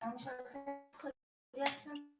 أنا مش هتاخد دي أحسن.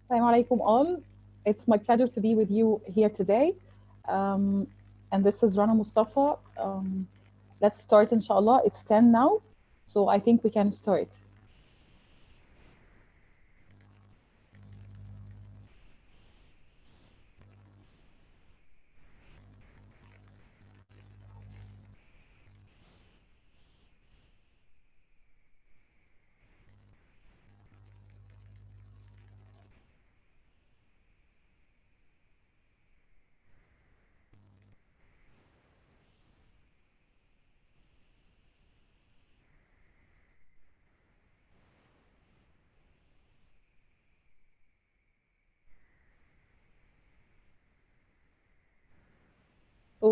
Assalamu alaikum all. It's my pleasure to be with you here today. Um, and this is Rana Mustafa. Let's start, inshallah. It's 10 now, so I think we can start.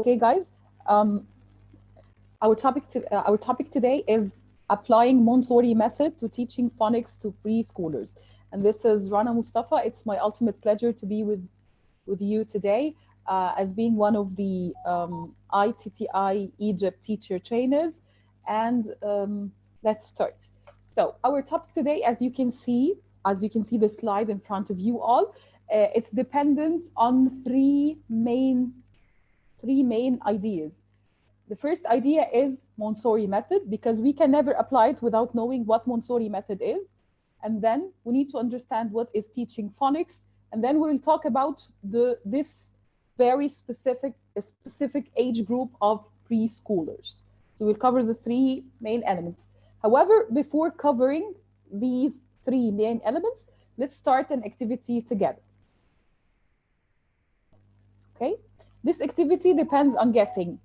Okay, guys. Um, our topic today is applying Montessori method to teaching phonics to preschoolers. And this is Rana Mustafa. It's my ultimate pleasure to be with you today as being one of the iTTi Egypt teacher trainers. And let's start. So our topic today, as you can see the slide in front of you all, it's dependent on three main ideas. The first idea is Montessori method because we can never apply it without knowing what Montessori method is. And then we need to understand what is teaching phonics. And then we'll talk about this very specific age group of preschoolers. So we'll cover the three main elements. However, before covering these three main elements, let's start an activity together. Okay? This activity depends on guessing.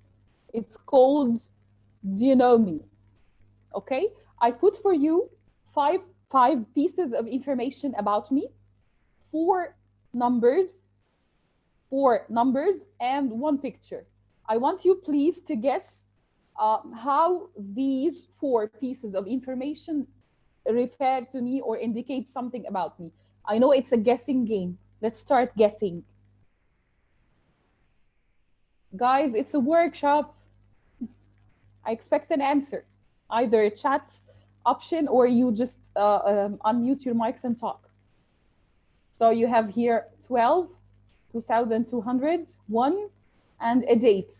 It's called Do You Know Me? Okay, I put for you five pieces of information about me, four numbers, and one picture. I want you please to guess how these four pieces of information refer to me or indicate something about me. I know it's a guessing game. Let's start guessing. Guys, it's a workshop. I expect an answer, either a chat option or you just unmute your mics and talk. So you have here 12, 2,200, 1, and a date,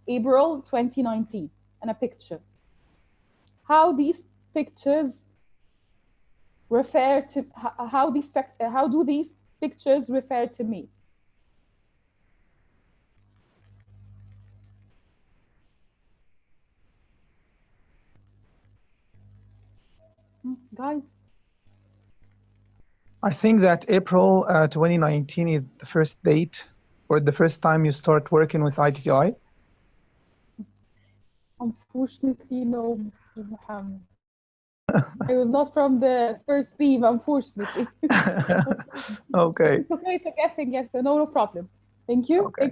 April 2019, and a picture. How these pictures refer to, how do these pictures refer to me? Guys? I think that April 2019 is the first date or the first time you start working with iTTi. Unfortunately, no, Mr. Mohammed. I was not from the first team, unfortunately. Okay. It's okay, it's a guessing, yes, no problem. Thank you. Okay.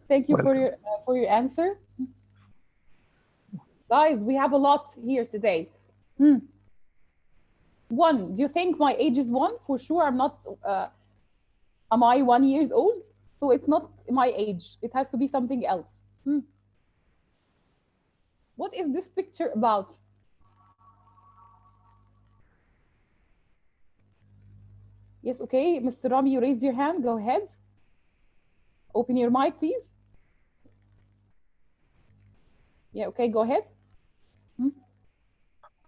Thank you Welcome. for your answer. Guys, we have a lot here today. One, do you think my age is one? For sure, I'm not. Am I 1 year old? So it's not my age. It has to be something else. What is this picture about? Yes, okay, Mr. Rami, you raised your hand. Go ahead. Open your mic, please. Yeah, okay, go ahead.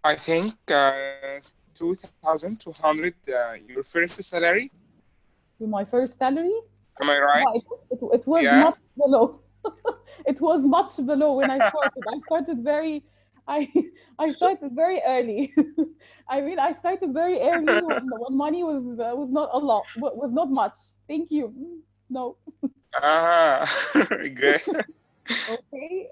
I think 2,200, your first salary. My first salary? Am I right? No, it was much below. It was much below when I started. I started very early. I mean, I started very early when money was not a lot, was not much. Thank you. No. Good. Okay.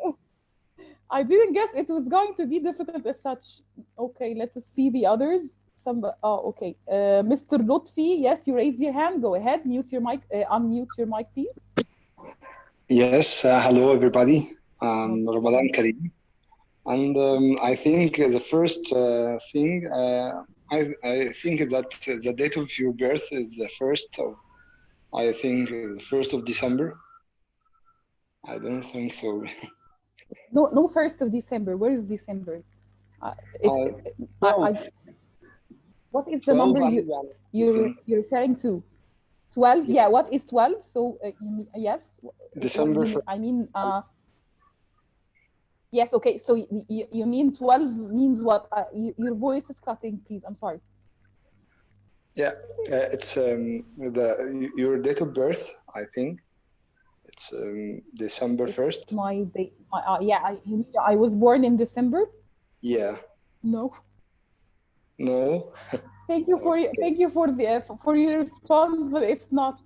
I didn't guess it was going to be difficult as such. Okay, let us see the others. Okay. Mr. Lutfi, yes, you raised your hand. Go ahead, mute your mic, unmute your mic, please. Yes, hello everybody. Ramadan Kareem. And I think the first thing, I think that the date of your birth is the first of, I think, the 1st of December. I don't think so. No, 1st of December. Where is December? What is the number you're referring to? 12? Yeah, what is 12? So, yes. December. I mean, yes, okay. So you mean 12 means what? Your voice is cutting, please. I'm sorry. Yeah, it's your date of birth, I think. It's December 1st. My date. Yeah, I was born in December. Yeah. No. No. Thank you for your response, but it's not.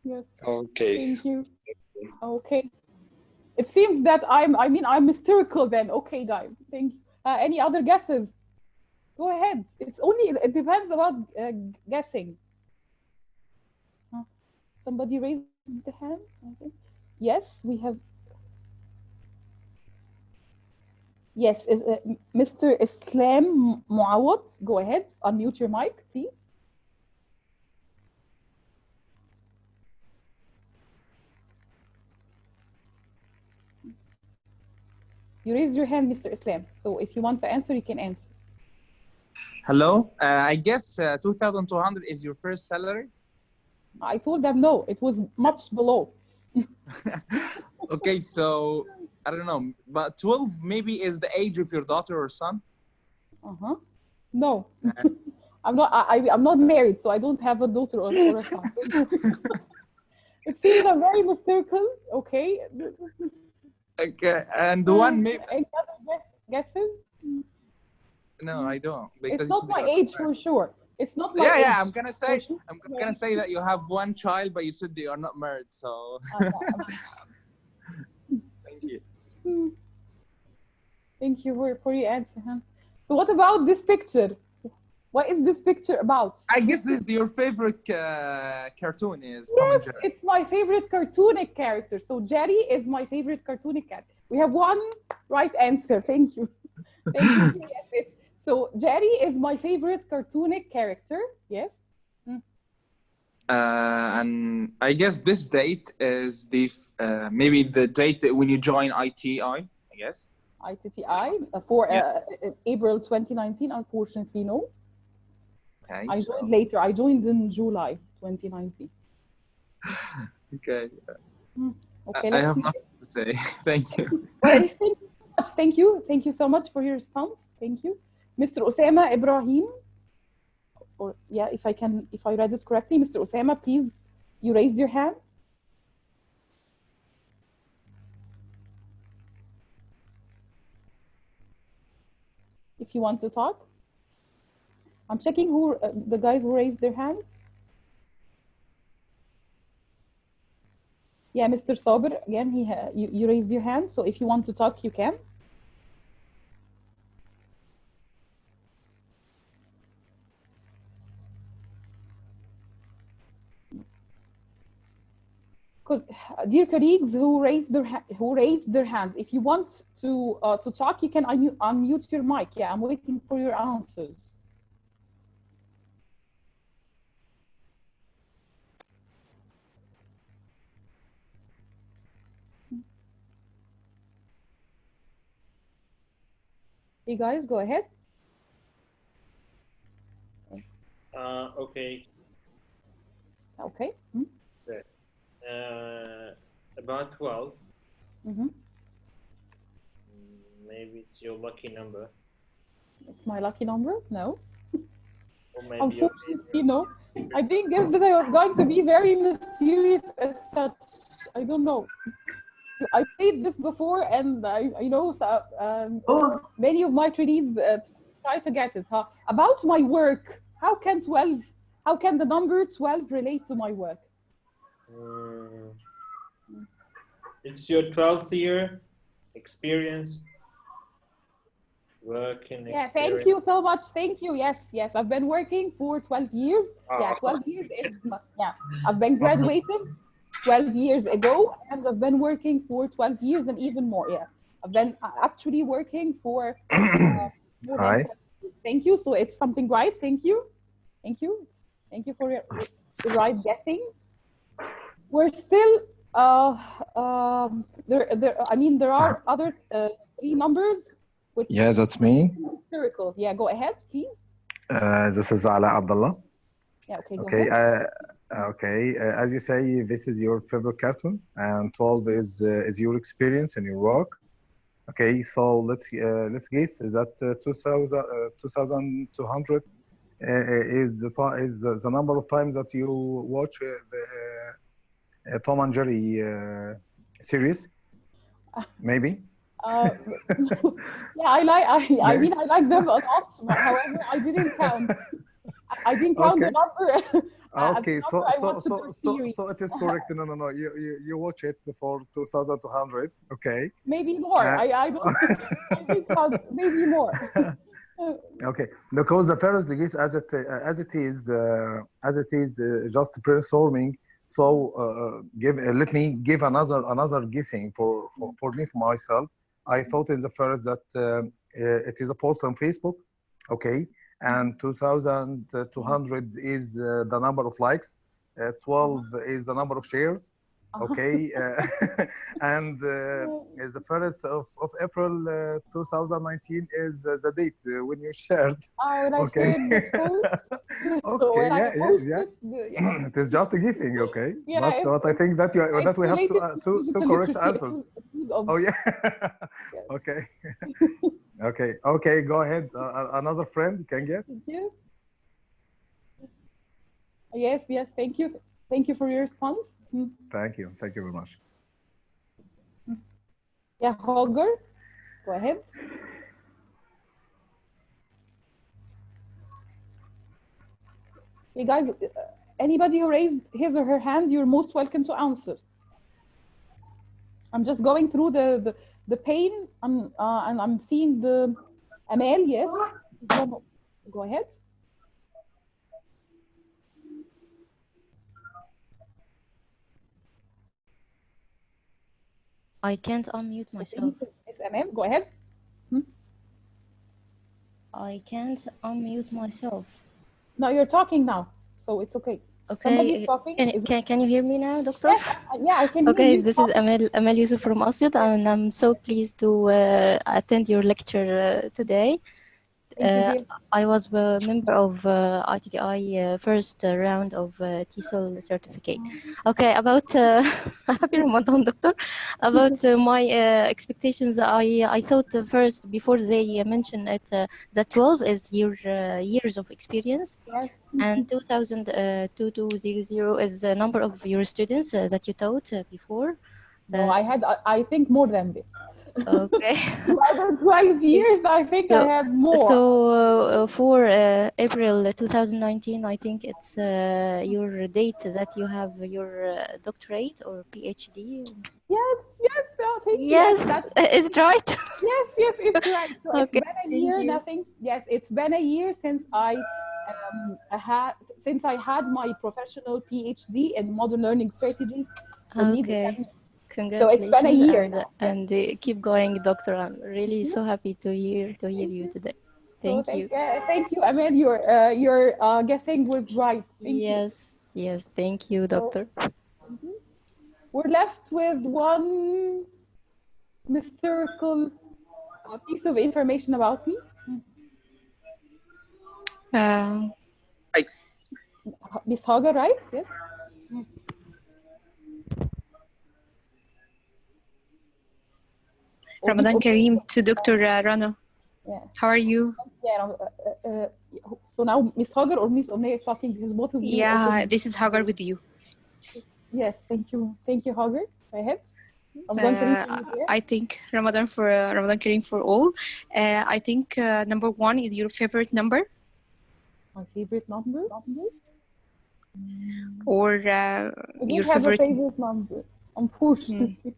Yes. Okay. Thank you. Okay. It seems that I'm mystical then. Okay, guys. Thank you. Any other guesses? Go ahead. It depends about guessing. Somebody raised the hand. Okay. Yes, we have. Yes, Mr. Islam Muawad, go ahead, unmute your mic, please. You raised your hand, Mr. Islam. So if you want to answer, you can answer. Hello, I guess 2,200 is your first salary? I told them no, it was much below. Okay, so I don't know, but 12 maybe is the age of your daughter or son? Uh-huh. No, I'm not married, so I don't have a daughter or a son. It seems I'm very mystical, okay? Okay, and one maybe... Any other guesses? No, I don't. It's not my age for sure. It's not my age. Yeah, I'm gonna say sure. I'm gonna say that you have one child, but you said that you are not married, so thank you. Thank you for your answer, huh? So what about this picture? What is this picture about? I guess this is your favorite cartoon is Tom and Yes, Jerry. it's my favorite cartoonic character. So Jerry is my favorite cartoonic character. We have one right answer. Thank you. Thank you. Yes, so Jerry is my favorite cartoonic character. Yes. And I guess this date is the maybe the date that when you join ITI, I guess. iTTi for April 2019. Unfortunately, no. Okay. I joined later. I joined in July 2019. Okay. Okay. I have nothing to say. Thank you. Well, thank you. Thank you so much for your response. Thank you. Mr. Osama Ibrahim, or yeah, if I read it correctly, Mr. Osama, please, you raised your hand. If you want to talk. I'm checking who the guys who raised their hands. Yeah, Mr. Sabir, again, you raised your hand, so if you want to talk, you can. Dear colleagues who raised their hands, if you want to talk, you can unmute your mic. Yeah, I'm waiting for your answers. Hey guys, go ahead. Okay. Okay. About 12. Mm-hmm. Maybe it's your lucky number. It's my lucky number? No. Or maybe unfortunately, no. I didn't guess that I was going to be very mysterious as such. I don't know. I played this before, and I know many of my trainees try to get it. Huh? About my work, how can the number 12 relate to my work? It's your 12th year experience. Working yeah, experience. thank you so much. Thank you. Yes, I've been working for 12 years. Yeah, 12 years is, yeah. I've been graduated 12 years ago, and I've been working for 12 years and even more. Yeah, I've been actually working for more than 12 years. Thank you. So it's something right. Thank you. Thank you. Thank you for the right guessing. We're still there are other three numbers. Yeah, that's me. Circle. Yeah, go ahead, please. This is Ala Abdullah. Yeah, okay, go okay, ahead. As you say, this is your favorite cartoon, and 12 is your experience in your work. Okay, so let's guess that 2,200 is the number of times that you watch the Tom and Jerry series, maybe. Yeah, I like them a lot. However, I didn't count. I didn't count the number. Okay, so it is correct. No. You watch it for 2,200. Okay. Maybe more. I don't. I think count maybe more. Okay, because the first guess as it is just brainstorming So let me give another guessing for me, for myself. I thought in the first that it is a post on Facebook, okay, and 2,200 is the number of likes, 12 is the number of shares, okay, and the first of April 2019 is the date when you shared. When I Okay. shared the post. So Okay, when I yeah. posted, yeah. It is just a guessing, okay? Yeah, But I think that it's we have related to two digital correct literacy. answers. It was Oh obvious. yeah. Okay. Okay. Go ahead. Another friend can guess. Thank you. Yes. Thank you for your response. Thank you very much. Yeah, Holger, go ahead. You guys, anybody who raised his or her hand, you're most welcome to answer. I'm just going through the pain, and I'm seeing the Amal. Yes, go ahead. I can't unmute myself. Yes, Amal, go ahead. I can't unmute myself. No, you're talking now, so it's okay. Okay, can you hear me now, Doctor? Yes, yeah, I can hear okay, you. this is Amal Yusuf from Asyut, and I'm so pleased to attend your lecture today. I was a member of iTTi first round of TESOL certificate. Okay, about happy Ramadan, Doctor. About my expectations, I thought first before they mentioned it that 12 is your years of experience, and 2200 is the number of your students that you taught before. No, I think more than this. Okay. More than 12 years, I think I had more. So for April 2019, I think it's your date that you have your doctorate or PhD. Yes, oh, thank you. Yes, is it right? Yes, it's right. So Okay, it's been a year, nothing. Yes, it's been a year since I had my professional PhD in modern learning strategies. Okay. So Congratulations, it's been a year now. And keep going, Doctor. I'm really so happy to hear you today. Thank you. Thank you, Amal. Your guessing was right. Thank you. Yes. Thank you, Doctor. We're left with one mystical piece of information about me. Miss Hagar, right? Yes. Ramadan Kareem to Dr. Rana. Yeah. How are you? Yeah. So now Miss Hagar or Miss Omnia is talking because both of you. Yeah, this is Hagar with you. Yes, thank you. Thank you, Hagar. Go ahead. I think Ramadan Kareem for all. I think number 1 is your favorite number. My favorite number? Or your favorite number, unfortunately.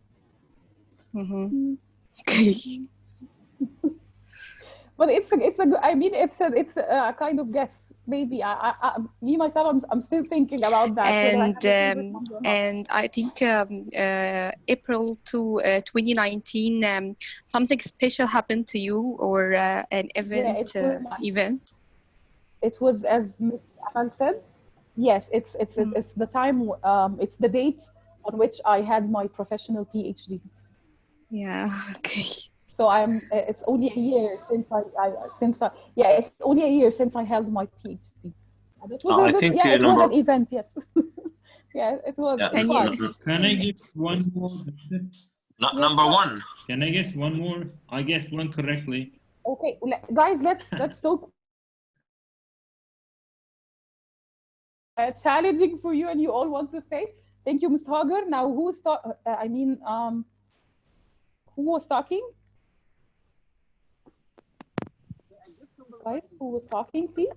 Okay. But it's a kind of guess. Maybe me myself, I'm still thinking about that. And I think April to 2019, something special happened to you, or an event. It was, as Ms. Amal said. Yes, it's the time. It's the date on which I had my professional PhD. Yeah. Okay. So it's only a year since it's only a year since I held my PhD. It was it was an event. Yes. Yeah, it was. Can I give one more? Number 1. Can I guess one more? I guessed one correctly. Okay, guys, let's talk. Challenging for you, and you all want to say thank you, Ms. Hagar. Now, who was talking? Right, who was talking, please?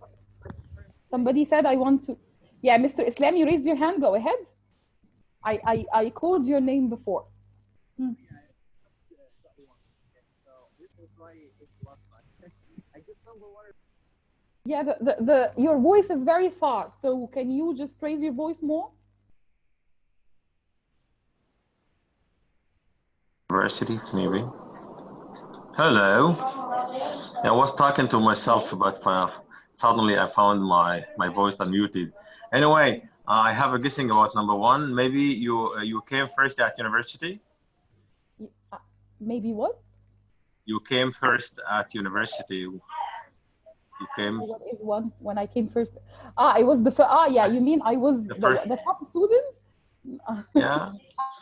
Somebody said I want to. Yeah, Mr. Islam, you raised your hand. Go ahead. I called your name before. Yeah, your voice is very far. So can you just raise your voice more? University, maybe. Hello. I was talking to myself, but suddenly I found my voice unmuted. Anyway, I have a guessing about number one. Maybe you came first at university. Maybe what? You came first at university. You came. What is one when I came first? I was the yeah. You mean I was the top student? Yeah.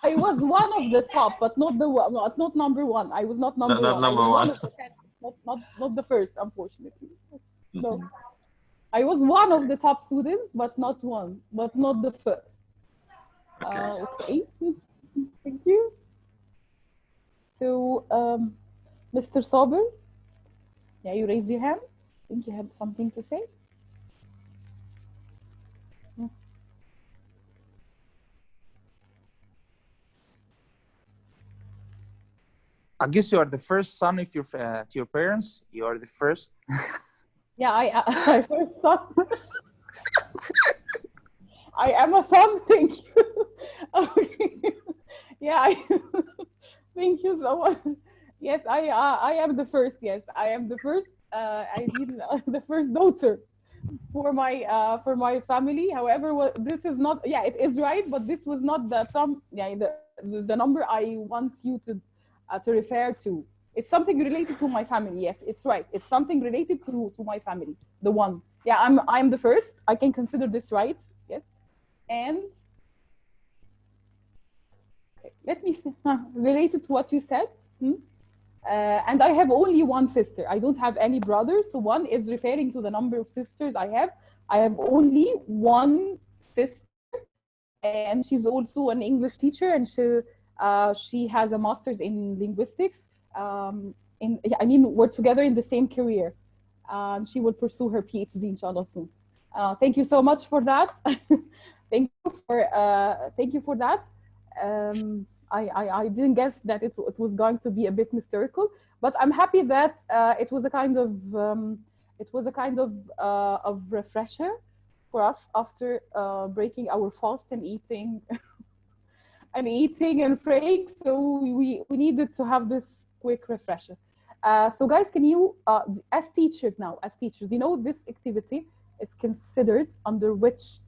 I was one of the top, but not the one. Not number one. I was not number Not one. number I was one. of the 10, not the first, unfortunately. No, I was one of the top students, but not the first. Okay. Thank you. So, Mr. Saber, yeah, you raised your hand. I think you had something to say. I guess you are the first son of your to your parents. You are the first. Yeah, I first son. I am a son. Thank you. Okay. Yeah, thank you so much. Yes, I am the first. Yes, I am the first. I mean, the first daughter for my family. However, this is not. Yeah, it is right, but this was not the number I want you to refer to. It's something related to my family. Yes, it's right. It's something related to my family. The one. Yeah, I'm the first. I can consider this right. Yes, and okay, let me see. Related to what you said. And I have only one sister. I don't have any brothers. So one is referring to the number of sisters I have. I have only one sister, and she's also an English teacher, and she has a master's in linguistics. I mean, we're together in the same career. She will pursue her PhD, inshallah, soon. Thank you so much for that. Thank you for that. I didn't guess that it was going to be a bit mystical, but I'm happy that it was a kind of refresher for us after breaking our fast and eating and praying. So we needed to have this quick refresher. So guys, can you, as teachers, you know, this activity is considered under which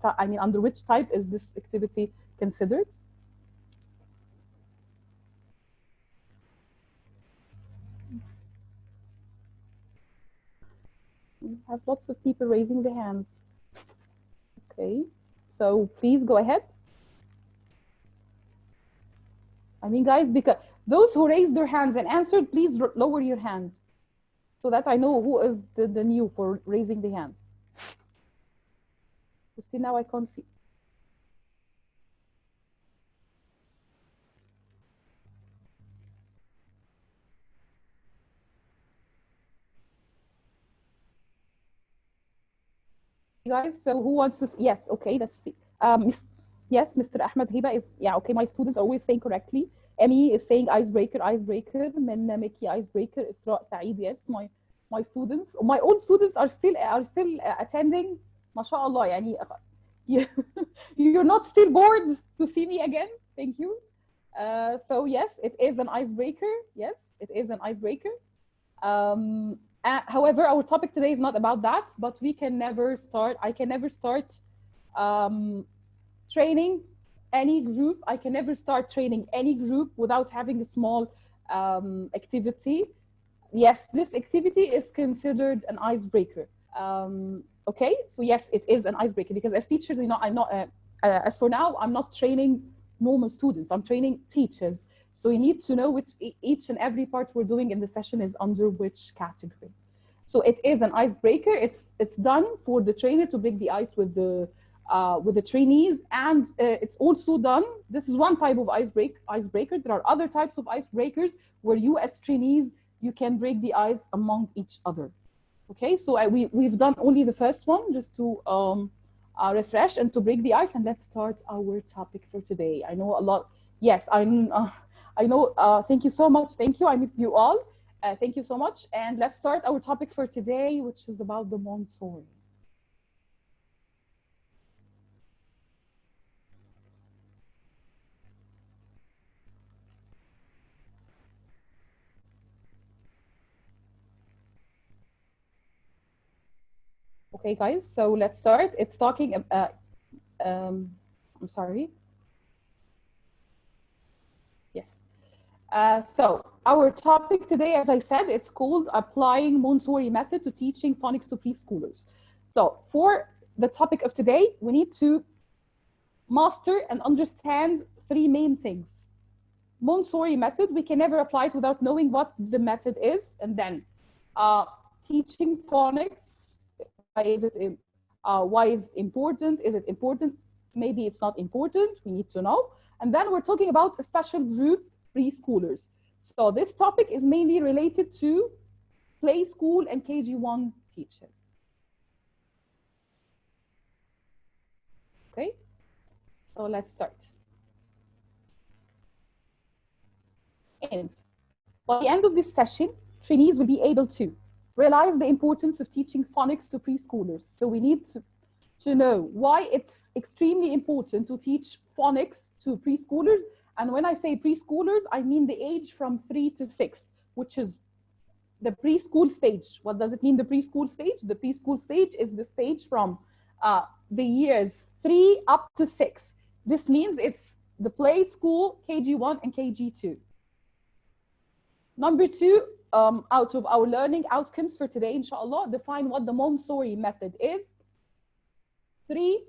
type is this activity considered? We have lots of people raising their hands. Okay, so please go ahead. I mean, guys, because those who raised their hands and answered, please lower your hands so that I know who is the new for raising the hands. See, now I can't see. Guys, so who wants to? Yes, okay, let's see. Yes, Mr. Ahmed Heba is, yeah, okay, my students are always saying correctly. Emmy is saying icebreaker. Minna, Mickey, icebreaker. Isra, Saeed, yes, my students. My own students are still attending. MashaAllah, yani, you're not still bored to see me again. Thank you. So yes, it is an icebreaker. Yes, it is an icebreaker. However, our topic today is not about that, but I can never start training any group. I can never start training any group without having a small activity. Yes, this activity is considered an icebreaker. Okay, so yes, it is an icebreaker because as teachers, you know, as for now, I'm not training normal students. I'm training teachers. So you need to know which each and every part we're doing in the session is under which category. So it is an icebreaker. It's done for the trainer to break the ice with the trainees, and it's also done. This is one type of icebreaker. There are other types of icebreakers where you as trainees you can break the ice among each other. Okay, so we've done only the first one just to refresh and to break the ice, and let's start our topic for today. I know a lot. Yes, I know. Thank you so much. Thank you. I missed you all. Thank you so much. And let's start our topic for today, which is about the Montessori. Okay, guys, so let's start. It's talking I'm sorry. Yes. So our topic today, as I said, it's called Applying Montessori Method to Teaching Phonics to Preschoolers. So for the topic of today, we need to master and understand three main things. Montessori method, we can never apply it without knowing what the method is. And then teaching phonics, why is it important? Is it important? Maybe it's not important, we need to know. And then we're talking about a special group, preschoolers. So this topic is mainly related to play school and KG1 teachers. Okay, so let's start. And by the end of this session, trainees will be able to realize the importance of teaching phonics to preschoolers. So we need to know why it's extremely important to teach phonics to preschoolers. And when I say preschoolers, I mean the age from 3 to 6, which is the preschool stage. What does it mean, the preschool stage? The preschool stage is the stage from the years 3 up to 6. This means it's the play school, KG1 and KG2. Number 2, out of our learning outcomes for today, inshallah, define what the Montessori method is. 3,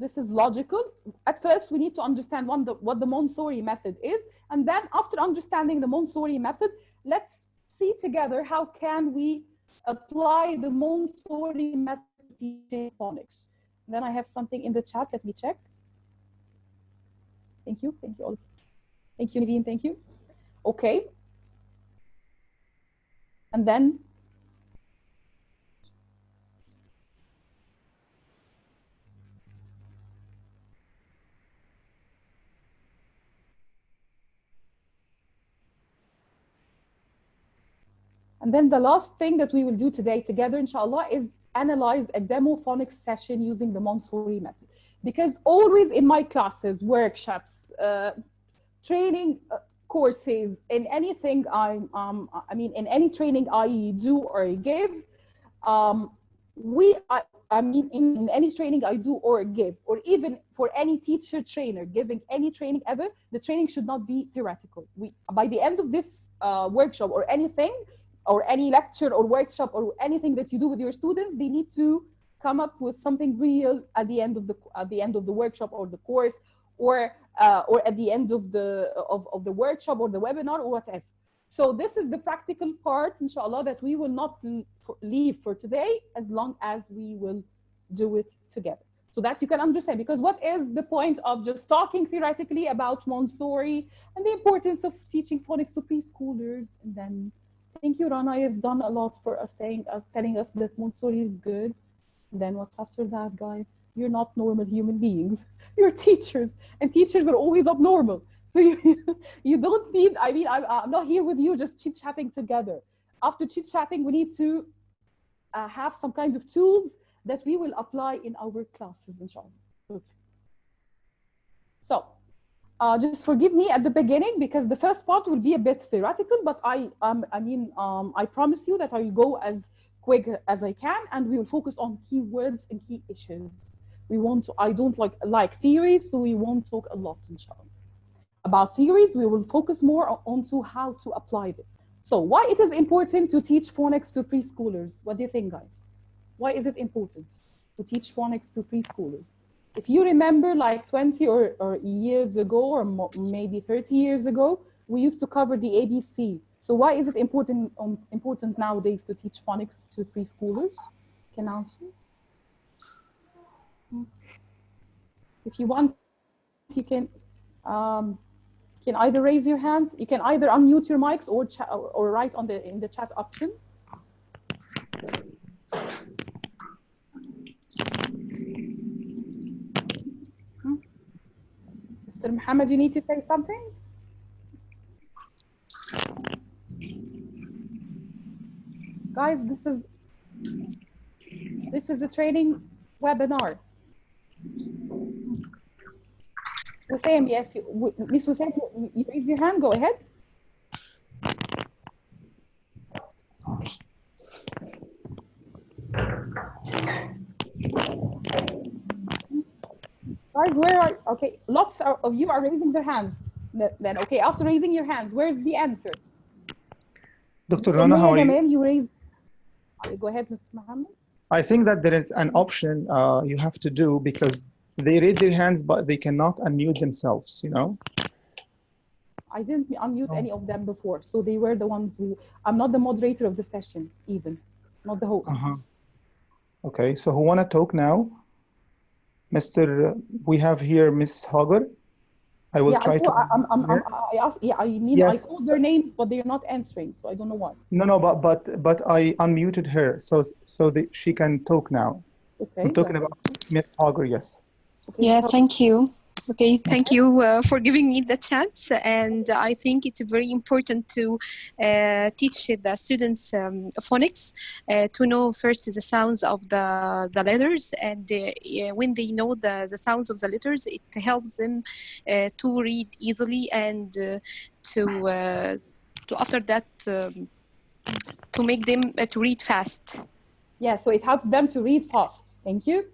this is logical. At first, we need to understand what the Montessori method is. And then after understanding the Montessori method, let's see together how can we apply the Montessori method to teaching phonics. And then I have something in the chat. Let me check. Thank you. Thank you all. Thank you, Naveen. Thank you. Okay. And then the last thing that we will do today together, inshallah, is analyze a demo phonics session using the Montessori method. Because always in my classes, workshops, training courses, in anything in any training I do or give, in any training I do or give, or even for any teacher trainer giving any training ever, the training should not be theoretical. By the end of this workshop or anything, or any lecture or workshop or anything that you do with your students, they need to come up with something real at the end of the workshop or the course, or at the end of the workshop or the webinar or whatever. So this is the practical part, inshallah, that we will not leave for today, as long as we will do it together, so that you can understand. Because what is the point of just talking theoretically about Montessori and the importance of teaching phonics to preschoolers? And then, thank you, Rana, you've done a lot for us, telling us that Montessori is good. And then what's after that, guys? You're not normal human beings. You're teachers, and teachers are always abnormal. So you don't need, I'm not here with you just chit-chatting together. After chit-chatting, we need to have some kind of tools that we will apply in our classes, inshallah. So just forgive me at the beginning, because the first part will be a bit theoretical, but I promise you that I will go as quick as I can, and we will focus on key words and key issues. I don't like theories, so we won't talk a lot, inshallah. About theories, we will focus more onto how to apply this. So why it is important to teach phonics to preschoolers? What do you think, guys? Why is it important to teach phonics to preschoolers? If you remember, like 20 or years ago, or maybe 30 years ago, we used to cover the ABC. So why is it important nowadays to teach phonics to preschoolers? Can answer? If you want, you can either raise your hands. You can either unmute your mics or write in the chat option. Mr. Muhammad, you need to say something? Guys, this is a training webinar. Wissam, yes, Miss Wissam, you raise your hand, go ahead. Guys, where are, okay, lots of you are raising their hands. Then, okay, after raising your hands, where's the answer? Dr. Rana, how are you? Gamal, you raised, go ahead, Mr. Mohammed. I think that there is an option you have to do because they raise their hands, but they cannot unmute themselves, you know? I didn't unmute any of them before, so they were the ones who, I'm not the moderator of the session, even, not the host. Okay, so who wanna talk now? We have here Miss Hagar. I will try to. I called their names, but they're not answering, so I don't know why. No, but I unmuted her, so she can talk now. Okay. I'm talking about Miss Hagar, yes. Okay, yeah, thank you. Okay, thank you for giving me the chance. And I think it's very important to teach the students phonics, to know first the sounds of the letters. And when they know the sounds of the letters, it helps them to read easily and to after that, to make them to read fast. Yeah, so it helps them to read fast. Thank you.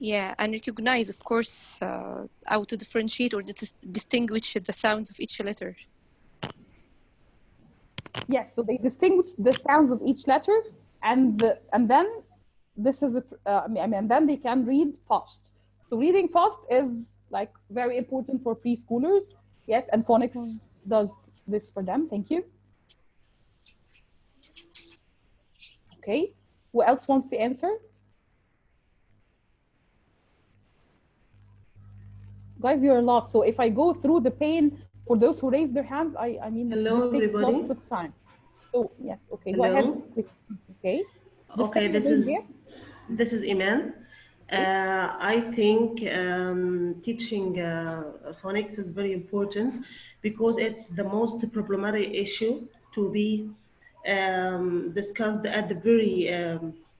Yeah, and recognize, of course, how to differentiate or distinguish the sounds of each letter. Yes, so they distinguish the sounds of each letter, and then this is and then they can read fast. So reading fast is like very important for preschoolers. Yes, and phonics does this for them. Thank you. Okay, who else wants the answer? Guys, you're a lot. So if I go through the pain for those who raise their hands, I mean, hello, this takes everybody. lots of time. So yes, okay, hello. Go ahead. Okay. Okay, this is Iman. I think teaching phonics is very important because it's the most problematic issue to be discussed at the very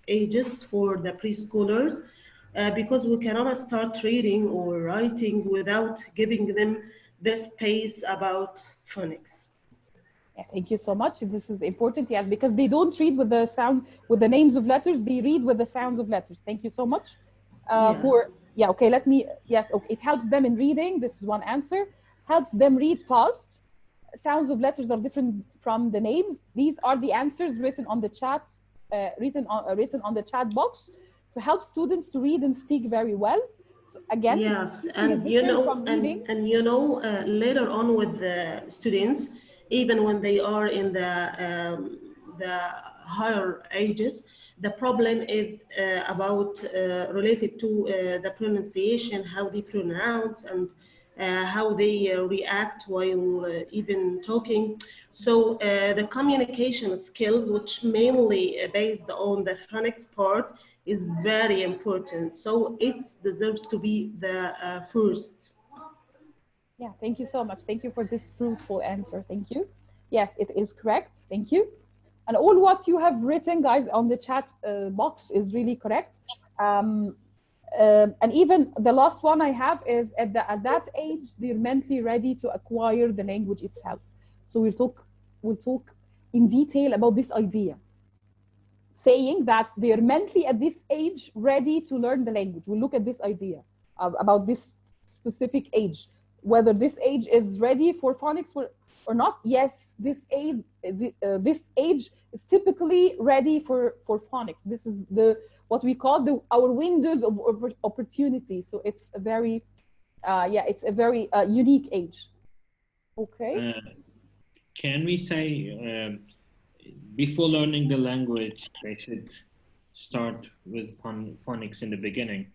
ages for the preschoolers. Because we cannot start reading or writing without giving them the space about phonics. Yeah, thank you so much. This is important, yes, because they don't read with the sound, with the names of letters, they read with the sounds of letters. Thank you so much. It helps them in reading. This is one answer. Helps them read fast. Sounds of letters are different from the names. These are the answers written on the chat, written on the chat box, to help students to read and speak very well. So again, yes, and you know, later on with the students, even when they are in the higher ages, the problem is about related to the pronunciation, how they pronounce, and how they react while even talking. So the communication skills, which mainly based on the phonics part, is very important. So it deserves to be the first. Yeah, thank you so much. Thank you for this fruitful answer. Thank you. Yes, it is correct. Thank you. And all what you have written, guys, on the chat box is really correct. And even the last one I have is at that age, they're mentally ready to acquire the language itself. So we'll talk in detail about this idea, saying that they're mentally at this age ready to learn the language. We'll look at this idea about this specific age, whether this age is ready for phonics or not. Yes, this age is typically ready for phonics. This is what we call our windows of opportunity. So it's a very unique age. Okay. Can we say before learning the language, they should start with phonics in the beginning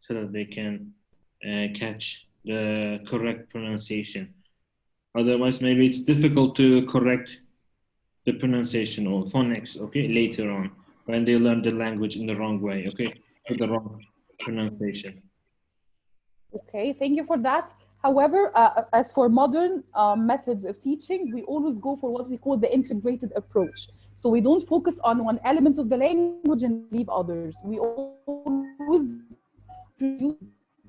so that they can catch the correct pronunciation? Otherwise, maybe it's difficult to correct the pronunciation or phonics, okay, later on when they learn the language in the wrong way, okay, with the wrong pronunciation. Okay, thank you for that. However, as for modern methods of teaching, we always go for what we call the integrated approach. So we don't focus on one element of the language and leave others. We always use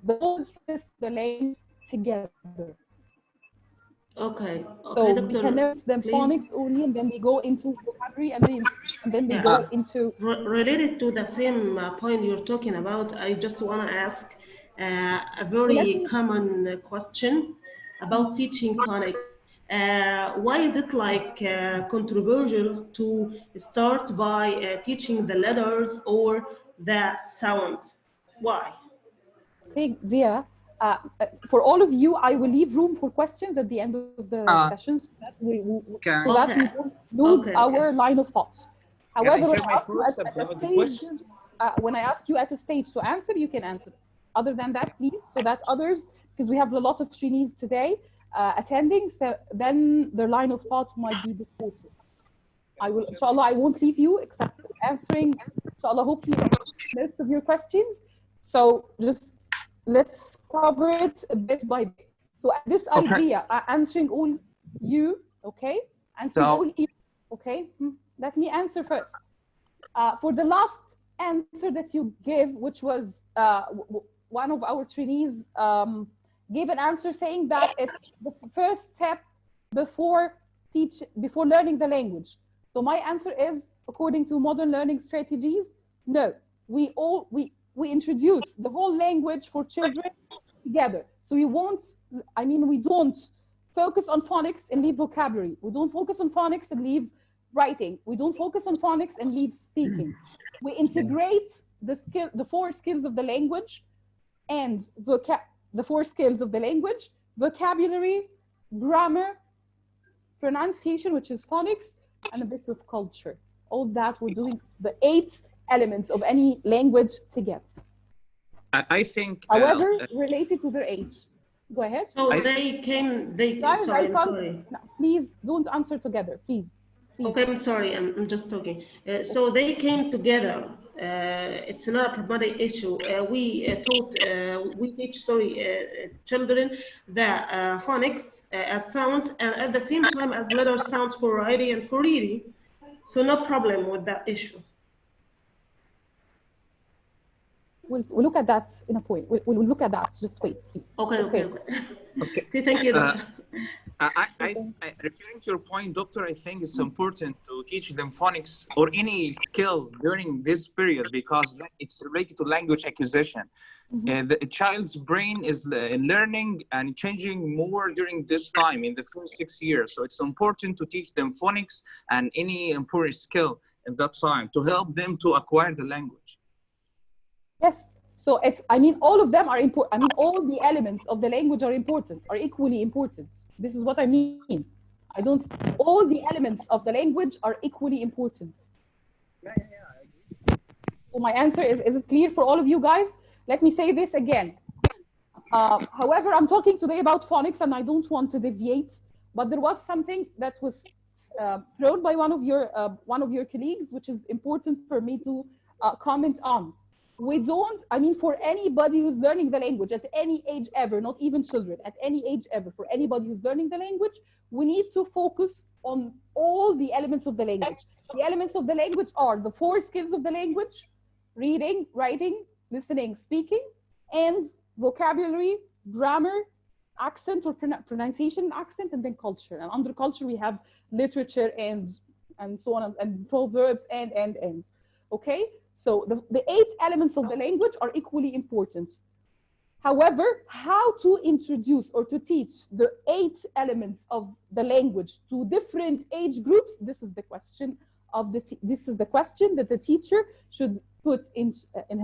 the whole system, the language together. Okay. So Doctor, we can learn them phonics only, and then they go into vocabulary, and then they go into. Related to the same point you're talking about, I just want to ask, A very common question about teaching phonics. Why is it like controversial to start by teaching the letters or the sounds? Why? Okay, Dia, for all of you, I will leave room for questions at the end of the session so that we don't lose our line of thought. However, when I ask you at a stage to answer, you can answer. Other than that, please, so that others, because we have a lot of trainees today attending, so then their line of thought might be distorted. I will, inshallah, I won't leave you except answering, inshallah, hopefully most of your questions. So just let's cover it bit by bit. So this idea, answering all you, okay? Answering all you, okay? Let me answer first. For the last answer that you gave, which was one of our trainees gave an answer saying that it's the first step before learning the language. So my answer is, according to modern learning strategies, no. We introduce the whole language for children together. So we don't focus on phonics and leave vocabulary. We don't focus on phonics and leave writing. We don't focus on phonics and leave speaking. We integrate the four skills of the language and the four skills of the language: vocabulary, grammar, pronunciation, which is phonics, and a bit of culture. All that we're doing the 8 elements of any language together. I think, however, related to their age. Go ahead. So guys, sorry. No, please don't answer together, please. Okay, I'm sorry, I'm just talking. So they came together. It's not a problematic issue. We teach children the phonics as sounds, and at the same time as letter sounds for writing and for reading. So no problem with that issue. We'll look at that in a point. We'll look at that. Just wait, please. Okay. Thank you, Doctor. Referring to your point, Doctor, I think it's important to teach them phonics or any skill during this period because it's related to language acquisition. The child's brain is learning and changing more during this time in the first 6 years. So it's important to teach them phonics and any important skill at that time to help them to acquire the language. Yes. So all of them are important. All the elements of the language are important, are equally important. This is what I mean. All the elements of the language are equally important. So my answer is it clear for all of you guys? Let me say this again. However, I'm talking today about phonics and I don't want to deviate, but there was something that was thrown by one of your colleagues, which is important for me to comment on. For anybody who's learning the language at any age ever, not even children, at any age ever, for anybody who's learning the language, we need to focus on all the elements of the language. The elements of the language are the 4 skills of the language: reading, writing, listening, speaking, and vocabulary, grammar, accent or pronunciation, accent, and then culture. And under culture, we have literature and so on, and proverbs and. Okay? So the 8 elements of the language are equally important. However, how to introduce or to teach the 8 elements of the language to different age groups, this is the question that the teacher should put in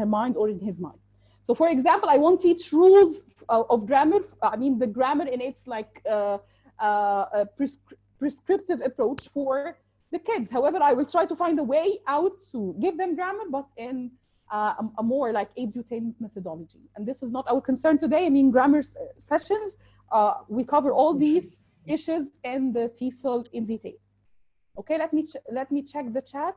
her mind or in his mind. So for example, I won't teach rules of grammar. The grammar in its a prescriptive approach for the kids. However, I will try to find a way out to give them grammar, but in a more like edutainment methodology. And this is not our concern today. Grammar sessions, we cover all these issues in the TESOL in detail. Okay, let me check the chat.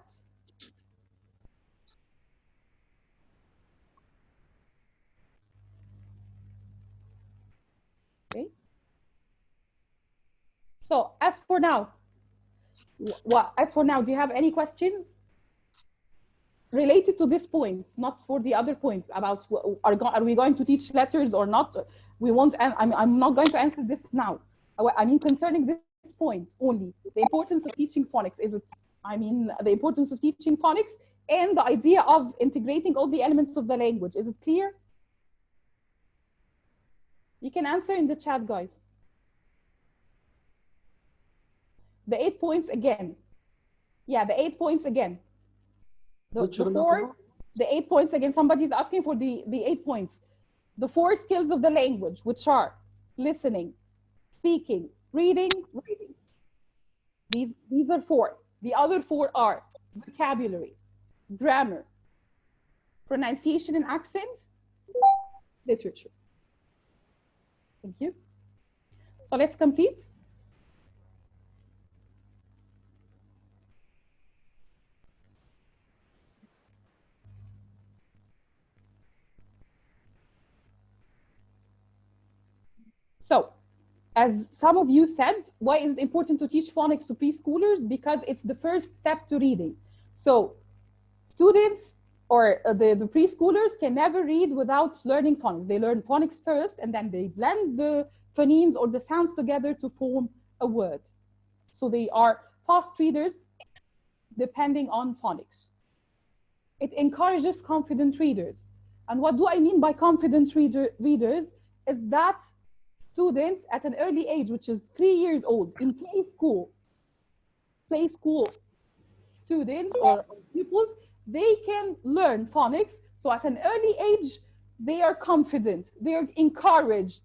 Okay. So as for now, do you have any questions related to this point, not for the other points about are we going to teach letters or not? We won't. I'm not going to answer this now. Concerning this point only, the importance of teaching phonics the importance of teaching phonics and the idea of integrating all the elements of the language. Is it clear? You can answer in the chat, guys. The 8 points again. Yeah, the 8 points again. The 8 points again. Somebody's asking for the 8 points. The 4 skills of the language, which are listening, speaking, reading. These are 4. The other 4 are vocabulary, grammar, pronunciation and accent, literature. Thank you. So let's complete. So, as some of you said, why is it important to teach phonics to preschoolers? Because it's the first step to reading. So, students or the preschoolers can never read without learning phonics. They learn phonics first, and then they blend the phonemes or the sounds together to form a word. So they are fast readers depending on phonics. It encourages confident readers. And what do I mean by confident readers is that students at an early age, which is 3 years old, in play school students or pupils, they can learn phonics. So at an early age, they are confident, they are encouraged.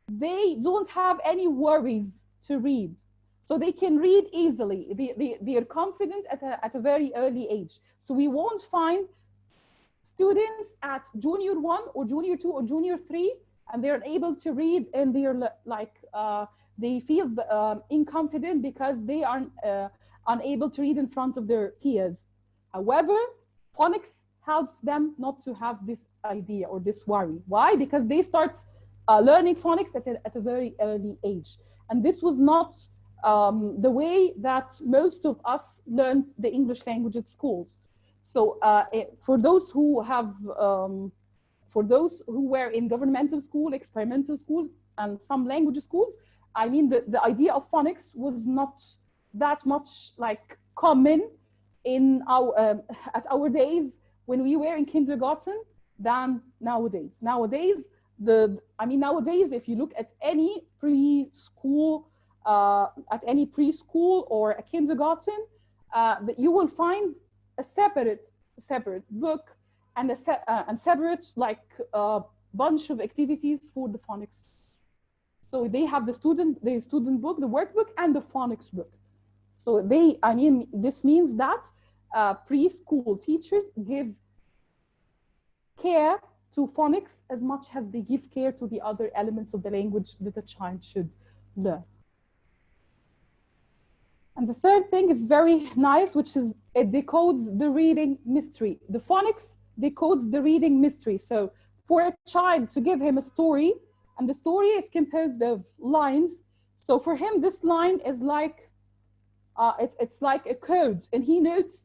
They don't have any worries to read. So they can read easily. They are confident at a very early age. So we won't find students at junior 1 or junior 2 or junior 3 and they're able to read and they're like, they feel inconfident because they are unable to read in front of their peers. However, phonics helps them not to have this idea or this worry. Why? Because they start learning phonics at a very early age. And this was not the way that most of us learned the English language at schools. So for those who have, for those who were in governmental school, experimental schools, and some language schools, I mean, the idea of phonics was not that much like common in our, at our days when we were in kindergarten than nowadays. Nowadays, nowadays, if you look at any preschool, or a kindergarten, that you will find a separate book and a separate bunch of activities for the phonics. So they have the student book, the workbook, and the phonics book. So this means that preschool teachers give care to phonics as much as they give care to the other elements of the language that a child should learn. And the third thing is very nice, which is it decodes the reading mystery. The phonics decodes the reading mystery. So for a child to give him a story, and the story is composed of lines. So for him, this line is like, it's like a code, and he needs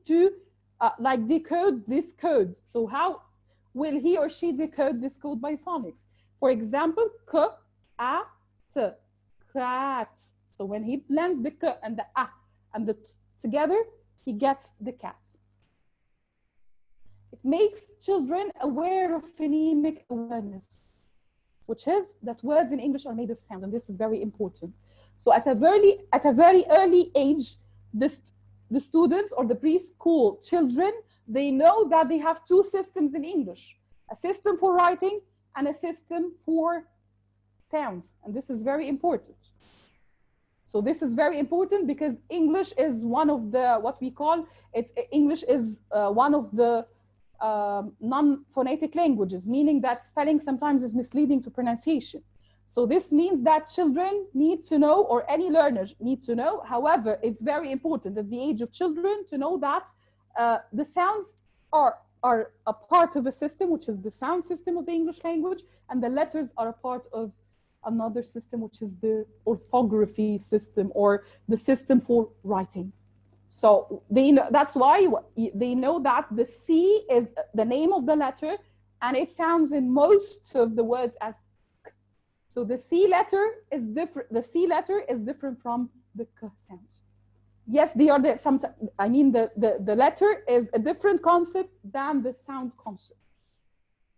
to decode this code. So how will he or she decode this code by phonics? For example, k, a, t, cat. So when he blends the k and the a and the t together, he gets the cat. It makes children aware of phonemic awareness, which is that words in English are made of sound, and this is very important. So at a very early age, the students or the preschool children, they know that they have two systems in English, a system for writing and a system for sounds, and this is very important. So this is very important because English is one of the, English is one of the non-phonetic languages, meaning that spelling sometimes is misleading to pronunciation. So this means that children need to know, or any learners need to know. However, it's very important at the age of children to know that the sounds are a part of a system, which is the sound system of the English language, and the letters are a part of another system, which is the orthography system, or the system for writing. So they know, that's why they know that the C is the name of the letter, and it sounds in most of the words as K. So the C letter is different. The C letter is different from the K sound. Yes, they are the letter is a different concept than the sound concept.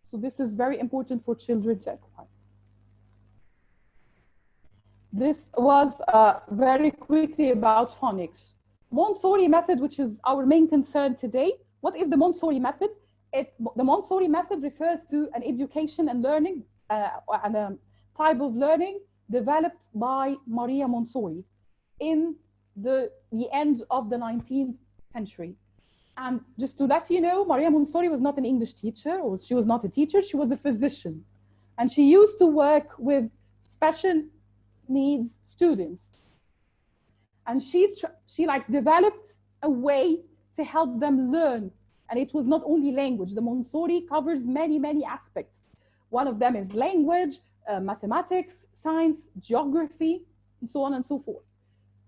So this is very important for children to acquire. This was very quickly about phonics. Montessori method, which is our main concern today. What is the Montessori method? The Montessori method refers to an education and learning and a type of learning developed by Maria Montessori in the end of the 19th century. And just to let you know, Maria Montessori was not an English teacher, or she was not a teacher, she was a physician. And she used to work with special needs students. And she like developed a way to help them learn. And it was not only language. The Montessori covers many, many aspects. One of them is language, mathematics, science, geography, and so on and so forth.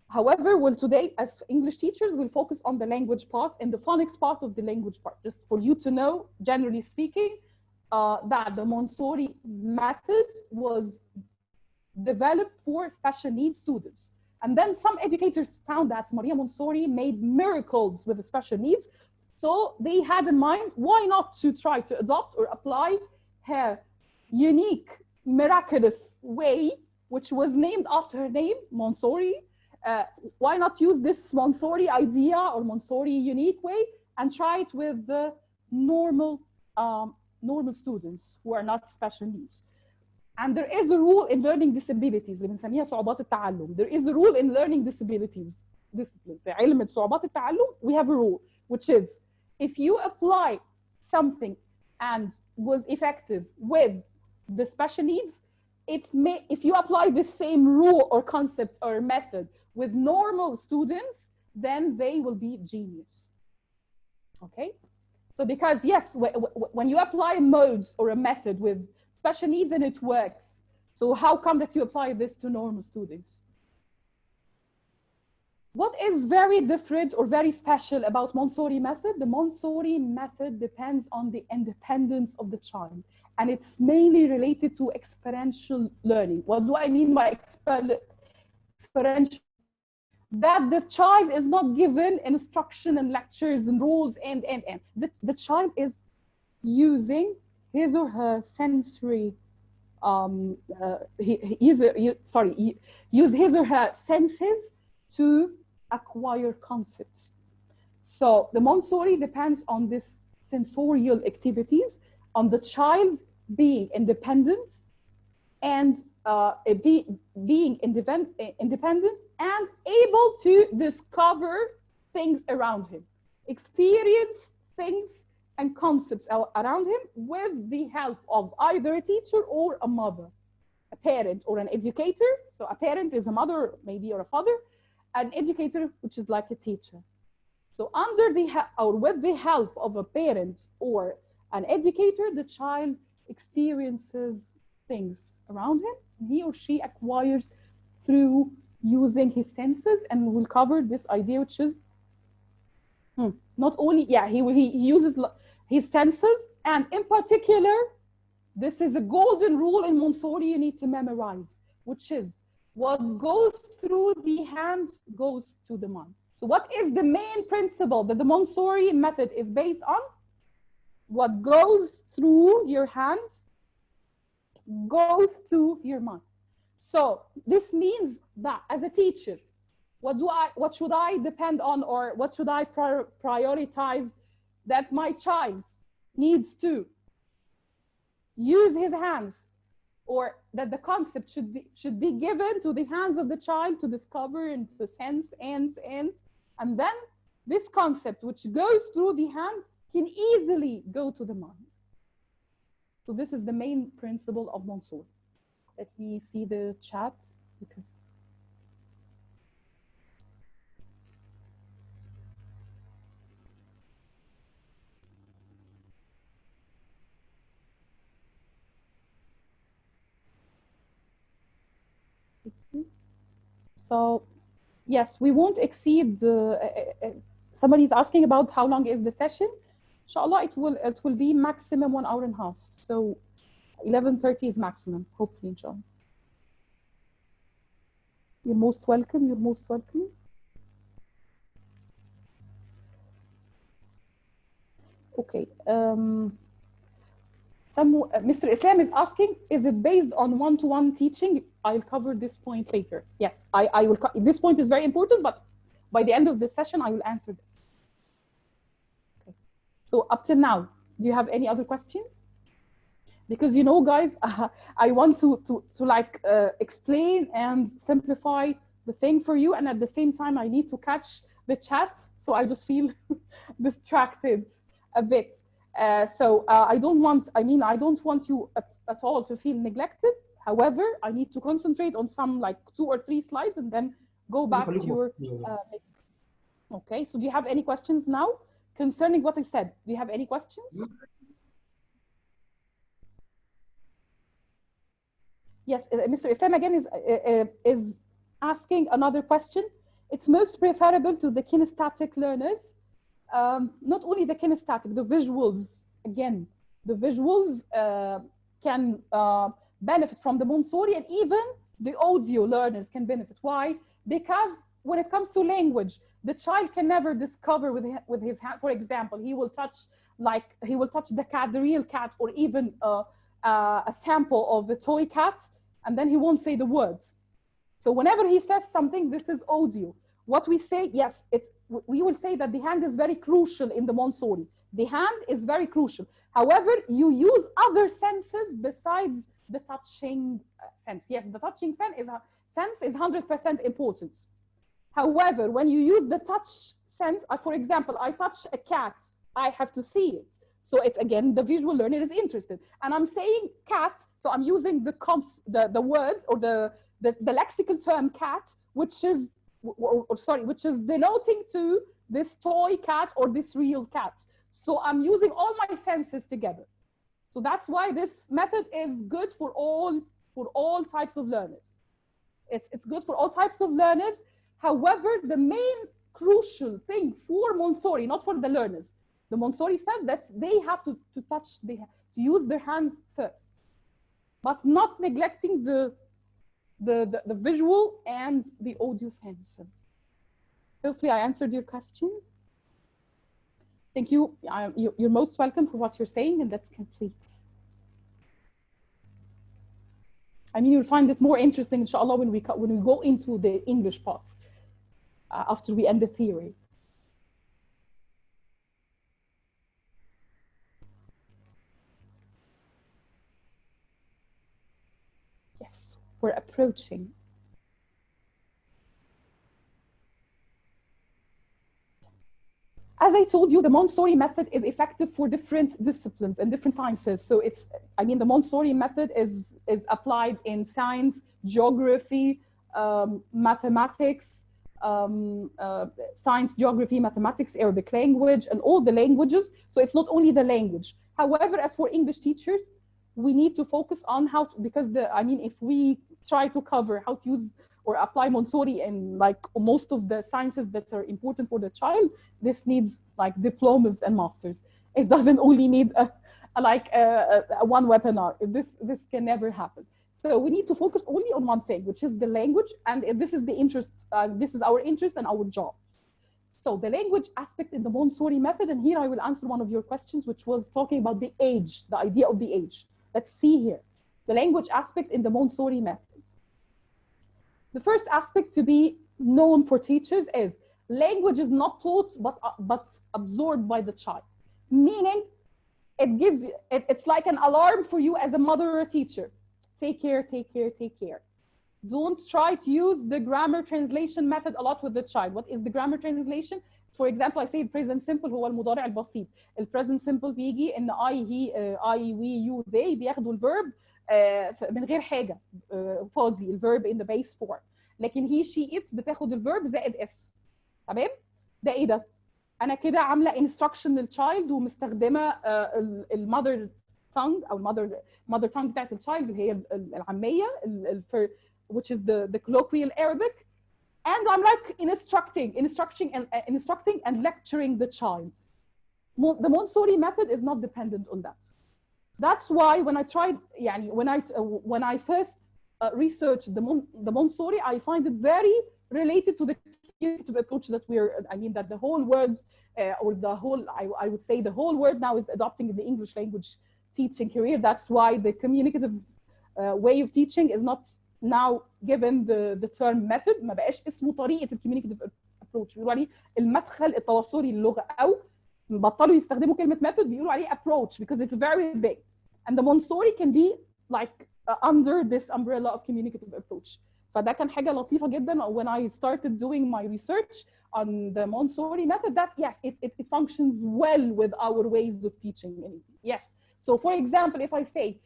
However, well, today, as English teachers, we'll focus on the language part and the phonics part of the language part, just for you to know, generally speaking, that the Montessori method was developed for special needs students. And then some educators found that Maria Montessori made miracles with the special needs. So they had in mind, why not to try to adopt or apply her unique, miraculous way, which was named after her name, Montessori. Why not use this Montessori idea or Montessori unique way and try it with the normal students who are not special needs. And there is a rule in learning disabilities اللي بنسميها صعوبات التعلم. There is a rule in learning disabilities discipline. في علم صعوبات التعلم, we have a rule, which is if you apply something and was effective with the special needs, if you apply the same rule or concept or method with normal students, then they will be genius. Okay? So because yes, when you apply modes or a method with special needs and it works, so how come that you apply this to normal students? What is very different or very special about Montessori method? The Montessori method depends on the independence of the child, and it's mainly related to experiential learning. What do I mean by experiential? That the child is not given instruction and lectures and rules and. The child is using his or her sensory, use his or her senses to acquire concepts. So the Montessori depends on this sensorial activities, on the child being independent and being independent and able to discover things around him, experience things and concepts around him with the help of either a teacher or a mother, a parent or an educator. So a parent is a mother maybe or a father, an educator which is like a teacher. So under the with the help of a parent or an educator, the child experiences things around him. He or she acquires through using his senses, and we'll cover this idea, which is not only, he uses his senses, and in particular, this is a golden rule in Montessori you need to memorize, which is what goes through the hand goes to the mind. So what is the main principle that the Montessori method is based on? What goes through your hand goes to your mind. So this means that as a teacher, what should I depend on, or what should I prioritize? That my child needs to use his hands, or that the concept should be given to the hands of the child to discover and to sense and then this concept which goes through the hand can easily go to the mind. So this is the main principle of Montessori. Let me see the chat because so yes, we won't exceed somebody's asking about how long is the session. Inshallah, it will be maximum 1 hour and a half. So 11:30 is maximum, hopefully, inshallah. You're most welcome. You're most welcome. Okay. Mr. Islam is asking, is it based on one-to-one teaching? I'll cover this point later. Yes, I will. This point is very important, but by the end of the session, I will answer this. Okay. So up till now, do you have any other questions? Because you know, guys, I want to like explain and simplify the thing for you, and at the same time, I need to catch the chat, so I just feel distracted a bit. So I don't want you at all to feel neglected. However, I need to concentrate on some like 2 or 3 slides and then go back to your. Okay. So do you have any questions now concerning what I said? Do you have any questions? Yes, Mr. Islam again is asking another question. It's most preferable to the kinesthetic learners. Not only the kinesthetic, the visuals, again, the visuals can benefit from the Montessori, and even the audio learners can benefit. Why? Because when it comes to language, the child can never discover with his hand. For example, he will touch the cat, the real cat, or even a sample of the toy cat, and then he won't say the words. So whenever he says something, this is audio. What we say, yes, we will say that the hand is very crucial in the Montessori. The hand is very crucial. However, you use other senses besides the touching sense. Yes, the touching sense is 100% important. However, when you use the touch sense, for example, I touch a cat, I have to see it. So it's again, the visual learner is interested. And I'm saying cat, so I'm using the words or the lexical term cat, which is denoting to this toy cat or this real cat. So I'm using all my senses together. So that's why this method is good for all types of learners. It's good for all types of learners. However, the main crucial thing for Montessori, not for the learners, the Montessori said that they have to touch, to use their hands first, but not neglecting the visual and the audio senses. Hopefully I answered your question. Thank you. You're most welcome for what you're saying, and that's complete. I mean, you'll find it more interesting, inshallah, when we go into the English part after we end the theory. Yes, we're approaching. As I told you, the Montessori method is effective for different disciplines and different sciences. So the Montessori method is applied in science, geography, mathematics, science, geography, mathematics, Arabic language, and all the languages. So it's not only the language. However, as for English teachers, we need to focus on how to, because if we try to cover how to use or apply Montessori in like most of the sciences that are important for the child, this needs like diplomas and masters. It doesn't only need a one webinar. This can never happen. So we need to focus only on one thing, which is the language, and this is the interest. This is our interest and our job. So the language aspect in the Montessori method, and here I will answer one of your questions, which was talking about the age, the idea of the age. Let's see here, the language aspect in the Montessori method. The first aspect to be known for teachers is language is not taught but absorbed by the child. Meaning, it's like an alarm for you as a mother or a teacher. Take care, take care, take care. Don't try to use the grammar translation method a lot with the child. What is the grammar translation? For example, I say present simple هو المضارع البسيط. The present simple بيجي إن I, he, I, we, you, they بياخدوا الverb من غير حاجة فاضي الverb in the base form. لكن he, she, it بتاخد الverb زائد s. تمام؟ ده إيه ده؟ أنا كده عاملة instruction للchild ومستخدمة المother tongue أو mother tongue بتاعت الchild اللي هي العامية which is the colloquial Arabic. And I'm like instructing and lecturing the child. The Montessori method is not dependent on that. That's why when I tried, when I first researched the Montessori, I find it very related to the creative approach that that the whole words or the whole, I would say the whole world now is adopting in the English language teaching career. That's why the communicative way of teaching is not now given the term method. ما بقاش اسمه طريقة الكوميونيكاتيف approach. بيقولوا عليه المدخل التواصلي للغة، أو بطلوا يستخدموا كلمة method بيقولوا عليه approach because it's very big. And the Montessori can be like under this umbrella of communicative approach. فده كان حاجة لطيفة جدا when I started doing my research on the Montessori method, that yes, it functions well with our ways of teaching. Yes. So for example, if I say,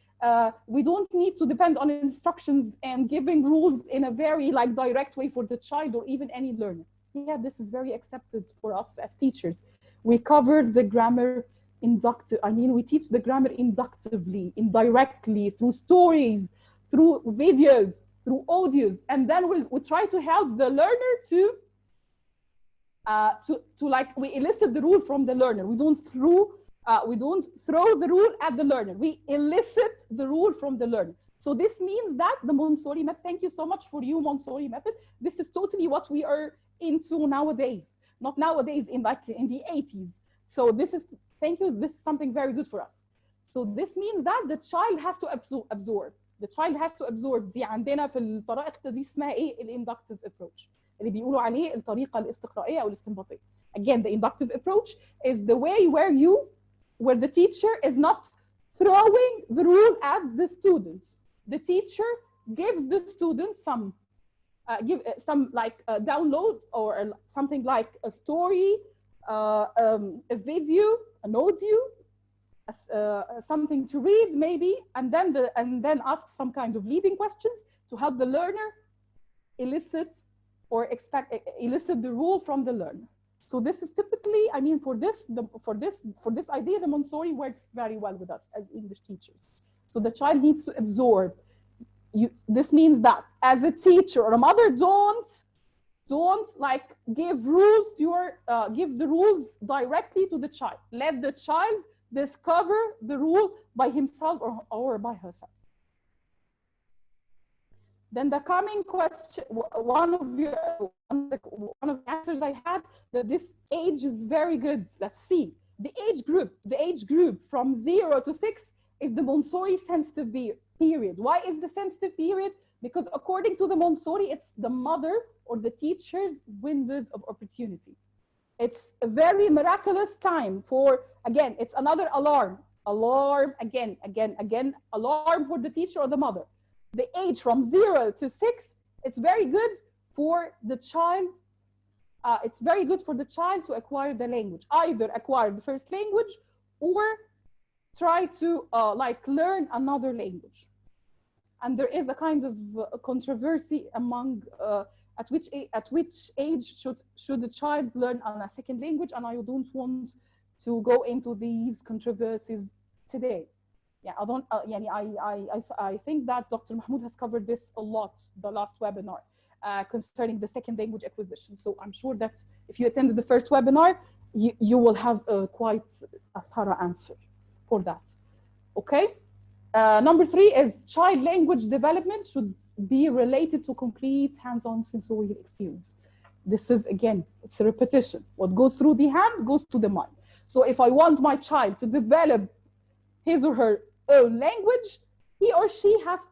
we don't need to depend on instructions and giving rules in a very like direct way for the child or even any learner. Yeah, this is very accepted for us as teachers. We cover the grammar we teach the grammar inductively, indirectly, through stories, through videos, through audios, and then we try to help the learner to like, we elicit the rule from the learner. We don't throw the rule at the learner. We elicit the rule from the learner. So this means that the Montessori method, thank you so much for you, Montessori method. This is totally what we are into nowadays. Not nowadays, in the 80s. So this is, thank you, this is something very good for us. So this means that the child has to absorb. The child has to absorb. دي عندنا في الطرائق دي اسمها ايه؟ الinductive approach. اللي بيقولوا عليه الطريقة الاستقرائية أو الاستنباطية. Again, the inductive approach is the way where the teacher is not throwing the rule at the student. The teacher gives the student some download or something like a story, a video, an audio, something to read maybe, and then ask some kind of leading questions to help the learner elicit the rule from the learner. So this is typically, I mean, for this idea, the Montessori works very well with us as English teachers. So the child needs to absorb. This means that as a teacher or a mother, don't like give rules to give the rules directly to the child. Let the child discover the rule by himself or by herself. Then the coming question, one of the answers I had, that this age is very good. Let's see. The age group from 0 to 6 is the Montessori sensitive period. Why is the sensitive period? Because according to the Montessori, it's the mother or the teacher's windows of opportunity. It's a very miraculous time for, again, it's another alarm, again, alarm for the teacher or the mother. The age from 0 to 6, it's very good for the child. It's very good for the child to acquire the language, either acquire the first language or try to like learn another language. And there is a kind of controversy among at which age should the child learn a second language, and I don't want to go into these controversies today. Yeah, I think that Dr. Mahmoud has covered this a lot the last webinar concerning the second language acquisition. So I'm sure that if you attended the first webinar, you will have quite a thorough answer for that. Okay. Number 3 is child language development should be related to concrete hands-on sensorial experience. This is, again, it's a repetition. What goes through the hand goes to the mind. So if I want my child to develop his or her own language, he or she has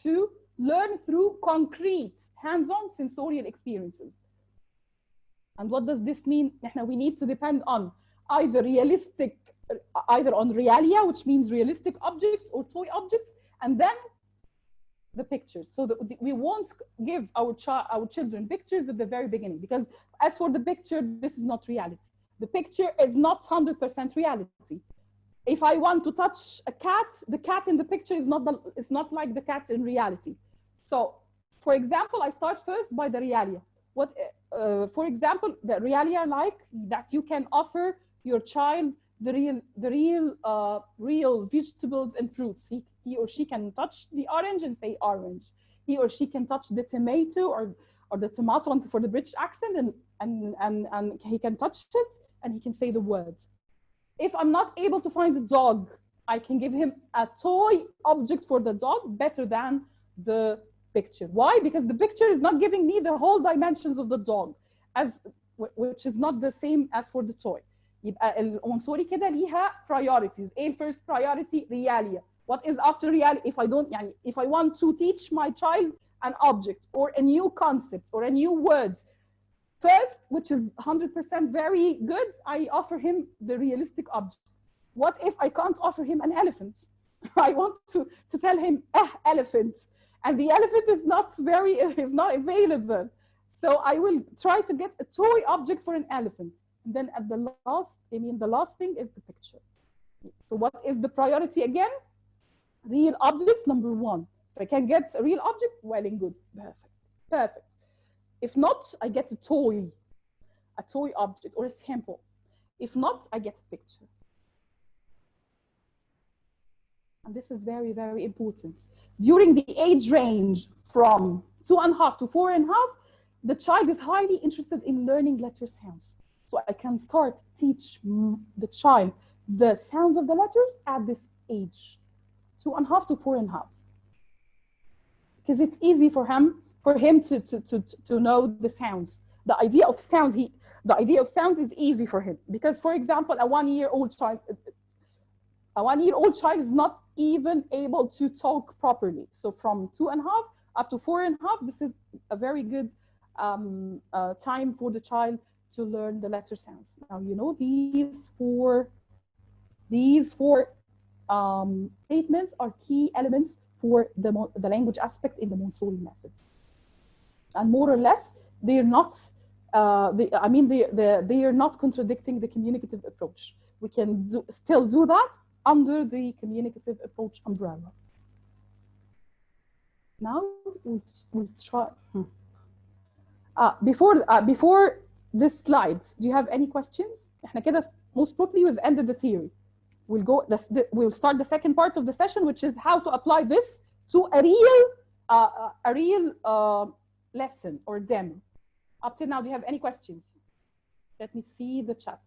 to learn through concrete hands-on sensorial experiences. And what does this mean? We need to depend on either on realia, which means realistic objects or toy objects, and then the pictures. So we won't give our children pictures at the very beginning, because as for the picture, this is not reality. The picture is not 100% reality. If I want to touch a cat, the cat in the picture is not like the cat in reality. So, for example, I start first by the realia. For example, the realia like that you can offer your child the real vegetables and fruits. He or she can touch the orange and say orange. He or she can touch the tomato or the tomato for the British accent, and he can touch it and he can say the words. If I'm not able to find the dog, I can give him a toy object for the dog better than the picture. Why? Because the picture is not giving me the whole dimensions of the dog, which is not the same as for the toy. يبقى المونسوري كده ليها priorities. ايه الفيرست priority؟ realia. What is after realia? If I don't يعني if I want to teach my child an object or a new concept or a new word first, which is 100% very good, I offer him the realistic object. What if I can't offer him an elephant? I want to tell him elephant, and the elephant is not available. So I will try to get a toy object for an elephant. And then at the last thing is the picture. So what is the priority again? Real objects, number one. If I can get a real object, well and good. Perfect. If not, I get a toy object or a sample. If not, I get a picture. And this is very, very important. During the age range from 2.5 to 4.5, the child is highly interested in learning letter sounds. So I can start teach the child the sounds of the letters at this age, 2.5 to 4.5. Because it's easy for him to know the sounds. The idea of sound is easy for him. Because, for example, a 1-year-old child is not even able to talk properly. So from 2.5 up to 4.5, this is a very good time for the child to learn the letter sounds. Now, you know, these four statements are key elements for the language aspect in the Montessori method. And more or less, they are not, they are not contradicting the communicative approach. We can still do that under the communicative approach umbrella. Now we'll try. Before this slide, do you have any questions? احنا كده most probably we've ended the theory. We'll start the second part of the session, which is how to apply this to a real lesson or demo. Up till now, do you have any questions? Let me see the chat.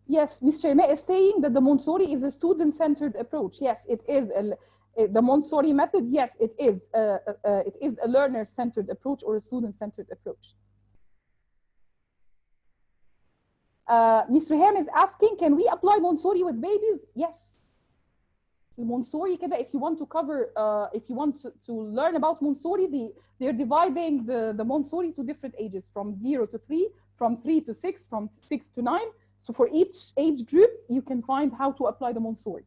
Yes, Ms. Shema is saying that the Montessori is a student-centered approach. Yes, it is. The Montessori method, yes, it is a learner-centered approach or a student-centered approach. Ms. Reham is asking, can we apply Montessori with babies? Yes. Montessori, if you want to cover, if you want to learn about Montessori, they're dividing the Montessori to different ages, from 0 to 3, from 3 to 6, from 6 to 9. So for each age group, you can find how to apply the Montessori.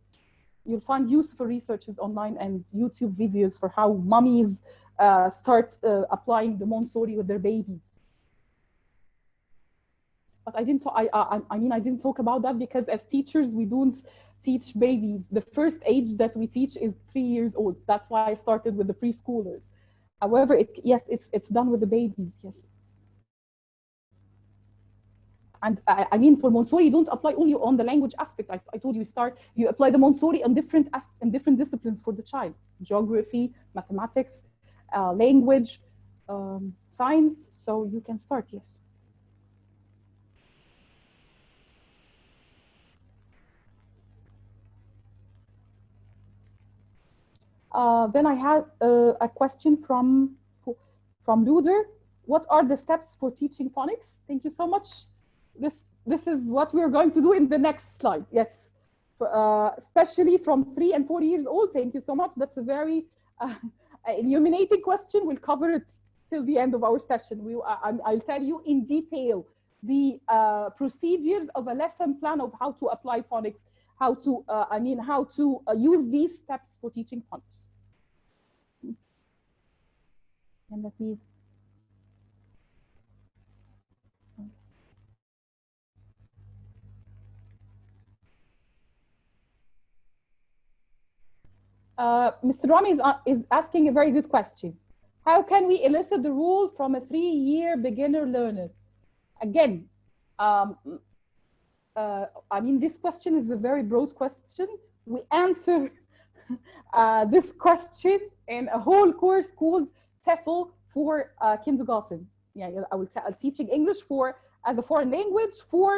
You'll find useful researches online and YouTube videos for how mummies start applying the Montessori with their babies. But I didn't talk about that because as teachers, we don't teach babies. The first age that we teach is 3 years old. That's why I started with the preschoolers. However, yes, it's done with the babies, yes. And for Montessori, you don't apply only on the language aspect. I told you, you apply the Montessori on different disciplines for the child: geography, mathematics, language, science. So you can start, yes. Then I have a question from Luder. What are the steps for teaching phonics? Thank you so much. This is what we're going to do in the next slide. Yes, especially from 3 and 4 years old. Thank you so much. That's a very illuminating question. We'll cover it till the end of our session. I'll tell you in detail the procedures of a lesson plan of how to apply phonics, how to use these steps for teaching phonics. And let me. Mr. Rami is asking a very good question. How can we elicit the rule from a 3-year beginner learner? Again, this question is a very broad question. We answer this question in a whole course called TEFL for kindergarten. Yeah, I'm teaching English as a foreign language for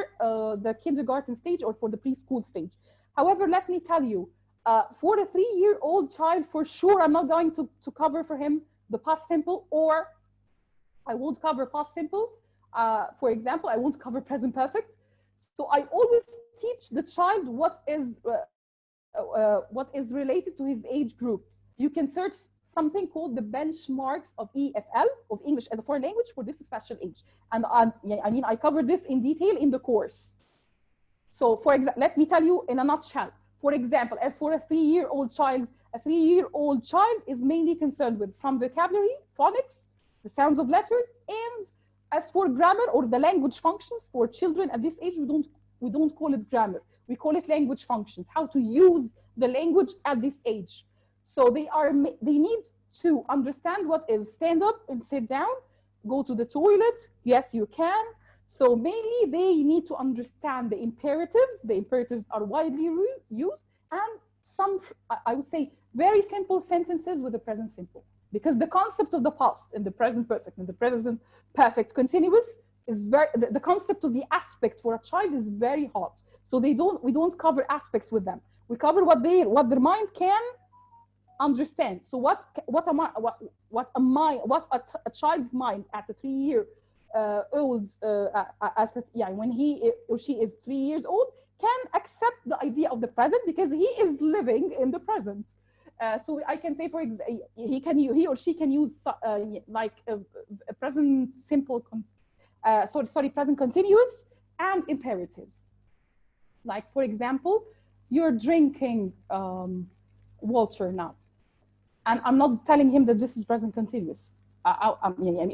the kindergarten stage or for the preschool stage. However, let me tell you, for a 3-year-old child, for sure, I'm not going to cover for him the past simple, or I won't cover past simple. For example, I won't cover present perfect. So I always teach the child what is related to his age group. You can search something called the benchmarks of EFL, of English as a foreign language, for this special age. And I cover this in detail in the course. So for example, let me tell you in a nutshell. For example, as for a 3-year-old child, a 3-year-old child is mainly concerned with some vocabulary, phonics, the sounds of letters, and as for grammar or the language functions for children at this age, we don't call it grammar. We call it language functions, how to use the language at this age. So they need to understand what is stand up and sit down, go to the toilet. Yes, you can. So mainly they need to understand the imperatives. The imperatives are widely used, and some, I would say, very simple sentences with the present simple. Because the concept of the past and the present perfect and the present perfect continuous is the concept of the aspect for a child is very hot. So we don't cover aspects with them. We cover what their mind can understand. So what a child's mind at a 3-year-old, when he or she is 3 years old, can accept the idea of the present because he is living in the present. So I can say, for example, he or she can use like a present simple, present continuous and imperatives. Like, for example, you're drinking water now. And I'm not telling him that this is present continuous.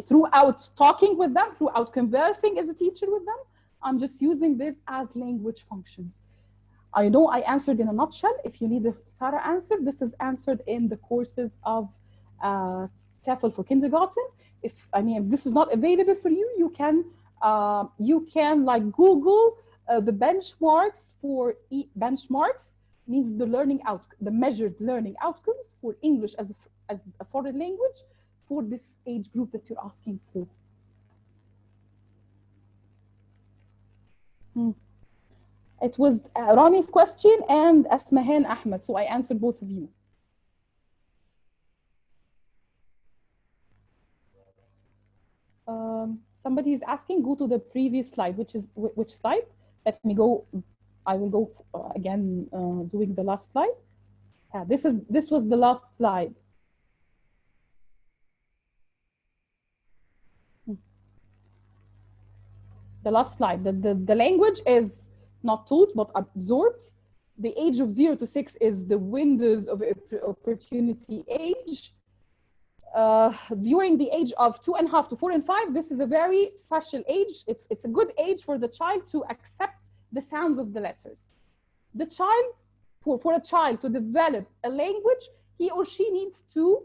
Throughout talking with them, throughout conversing as a teacher with them, I'm just using this as language functions. I know I answered in a nutshell. If you need a thorough answer, this is answered in the courses of TEFL for kindergarten. If this is not available for you, you can like Google the benchmarks for benchmarks means the measured learning outcomes for English as a foreign language for this age group that you're asking for. It was Rami's question and Asmahan Ahmed, so I answered both of you. Somebody is asking, go to the previous slide, which slide? Let me go. I will go again doing the last slide. This was the last slide. The last slide. The language is not taught but absorbed. The age of 0 to 6 is the windows of opportunity age. During the age of 2.5 to 4 and 5, this is a very special age. It's a good age for the child to accept the sounds of the letters. The child, for a child to develop a language, he or she needs to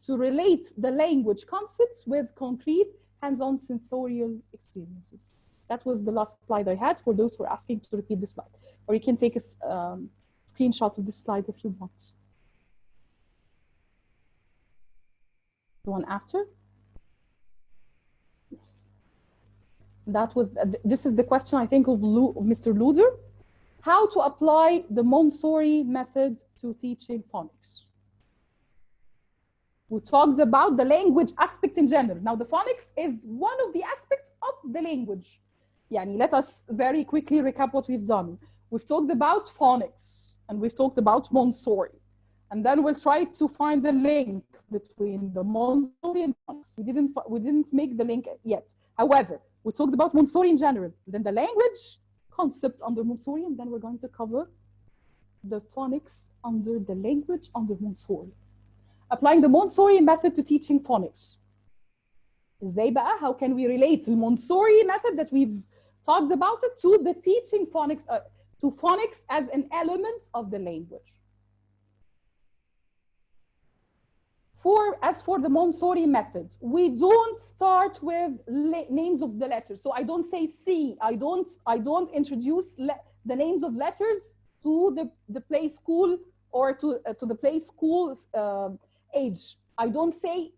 relate the language concepts with concrete hands-on sensorial experiences. That was the last slide I had for those who are asking to repeat the slide. Or you can take a screenshot of this slide if you want. The one after? Yes. This is the question, I think, of Mr. Luder. How to apply the Montessori method to teaching phonics. We talked about the language aspect in general. Now, the phonics is one of the aspects of the language. Let us very quickly recap what we've done. We've talked about phonics, and we've talked about Montessori. And then we'll try to find the link between the Montessori and phonics. We didn't make the link yet. However, we talked about Montessori in general, then the language concept under Montessori, and then we're going to cover the phonics under the language under Montessori. Applying the Montessori method to teaching phonics. ازاي بقى? How can we relate the Montessori method that we've talked about it to the teaching phonics, to phonics as an element of the language? As for the Montessori method, we don't start with names of the letters. So I don't say C. I don't introduce the names of letters to the play school or to the play school age. I don't say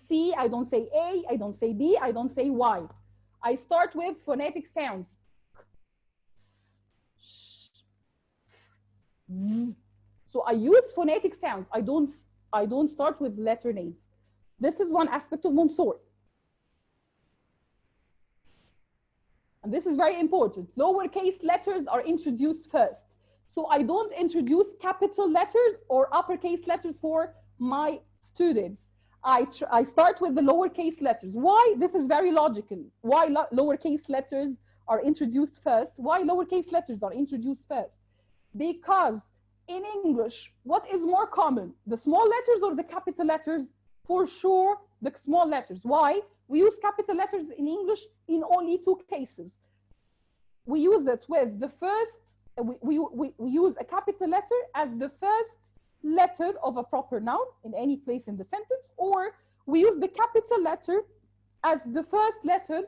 C, I don't say A, I don't say B, I don't say Y. I start with phonetic sounds. So I use phonetic sounds. I don't start with letter names. This is one aspect of Montessori. And this is very important. Lowercase letters are introduced first. So I don't introduce capital letters or uppercase letters for my students. I start with the lowercase letters. Why? This is very logical. Why lowercase letters are introduced first? Why lowercase letters are introduced first? Because in English, what is more common? The small letters or the capital letters? For sure, the small letters. Why? We use capital letters in English in only 2 cases. We use it with the first, we use a capital letter as the first letter of a proper noun in any place in the sentence, or we use the capital letter as the first letter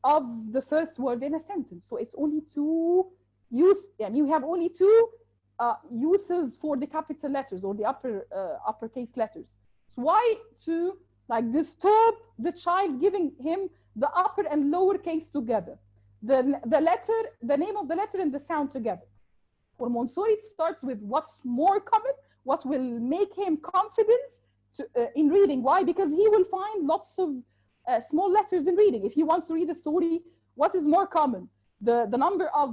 of the first word in a sentence. So it's only 2 uses, and you have only 2 uses for the capital letters or the uppercase letters. So why to like disturb the child, giving him the upper and lower case together, the name of the letter and the sound together. For Montessori, it starts with what's more common, what will make him confident in reading. Why? Because he will find lots of small letters in reading. If he wants to read a story, what is more common? The number of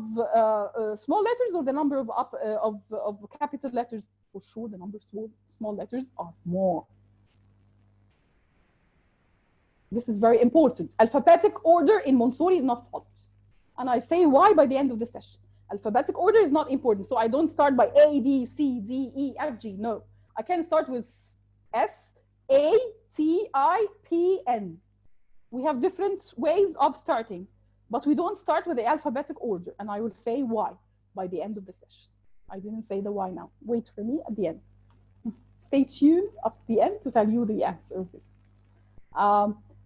small letters or the number of capital letters? For sure, the number of small letters are more. This is very important. Alphabetic order in Montessori is not followed. And I say why by the end of the session. Alphabetic order is not important. So I don't start by A, B, C, D, E, F, G. No, I can start with S, A, T, I, P, N. We have different ways of starting, but we don't start with the alphabetic order. And I will say why by the end of the session. I didn't say the why now. Wait for me at the end. Stay tuned up to the end to tell you the answer of this.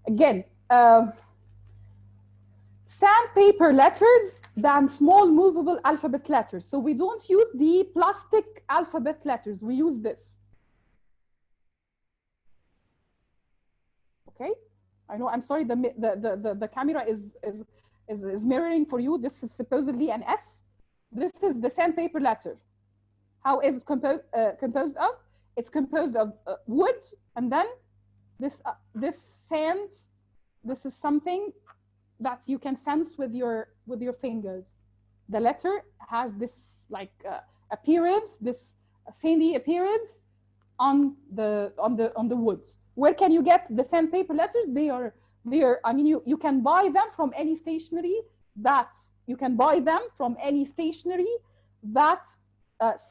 Again, sandpaper letters than small movable alphabet letters. So we don't use the plastic alphabet letters. We use this. Okay, I know. I'm sorry. The camera is mirroring for you. This is supposedly an S. This is the sandpaper letter. How is it composed of? It's composed of wood, and then this sand. This is something that you can sense with your fingers. The letter has this like appearance, this sandy appearance on the wood. Where can you get the sandpaper letters? They are. I mean, you can buy them from any stationery that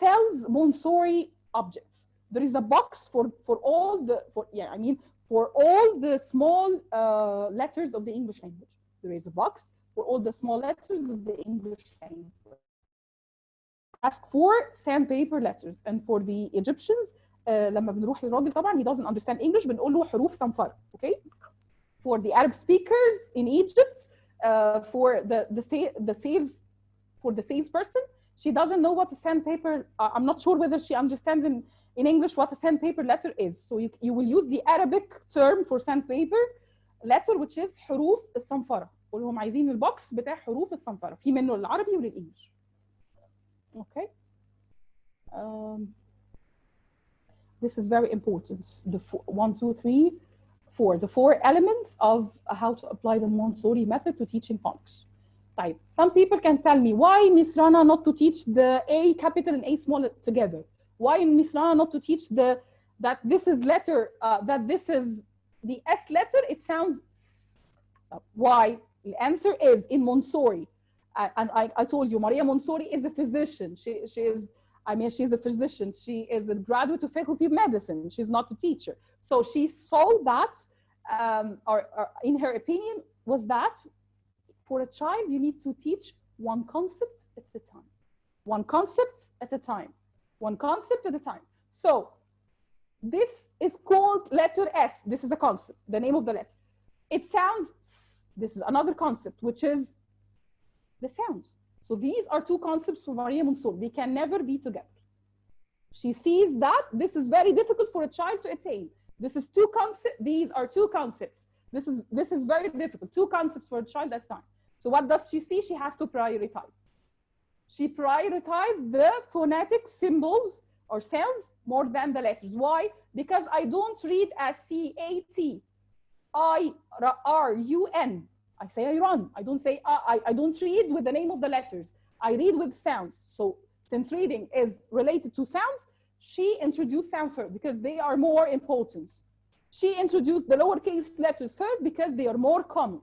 sells Montessori objects. There is a box for all the small letters of the English language. There is a box for all the small letters of the English language. Ask for sandpaper letters. And for the Egyptians, لما بنروح للراجل طبعا he doesn't understand English, بنقول له حروف صنفرة. Okay? For the Arab speakers in Egypt, for the salesperson, she doesn't know what a sandpaper. I'm not sure whether she understands in English what a sandpaper letter is. So you will use the Arabic term for sandpaper letter, which is حروف الصنفرة. قول لهم عايزين البوكس بتاع حروف الصنفرة. في منه للعربي وللإنجليش. Okay. This is very important. The 1, 2, 3, 4. The 4 elements of how to apply the Montessori method to teaching phonics. Type. Some people can tell me, why Miss Rana not to teach the A capital and A small together? Why Miss Rana not to teach that this is letter, that this is the S letter, it sounds, why? The answer is in Montessori. And I told you, Maria Montessori is a physician. She's a physician. She is a graduate of Faculty of Medicine. She's not a teacher. So she saw that, or in her opinion, was that for a child, you need to teach one concept at a time. One concept at a time. One concept at a time. So this is called letter S. This is a concept, the name of the letter. It sounds, this is another concept, which is the sound. So these are 2 concepts for Maria Montessori. They can never be together. She sees that this is very difficult for a child to attain. This is two concepts. These are two concepts. This is very difficult. Two concepts for a child at a time. So what does she see? She has to prioritize. She prioritized the phonetic symbols or sounds more than the letters. Why? Because I don't read as C-A-T-I-R-U-N. I say I run. I don't say I don't read with the name of the letters. I read with sounds. So since reading is related to sounds, she introduced sounds first because they are more important. She introduced the lowercase letters first because they are more common.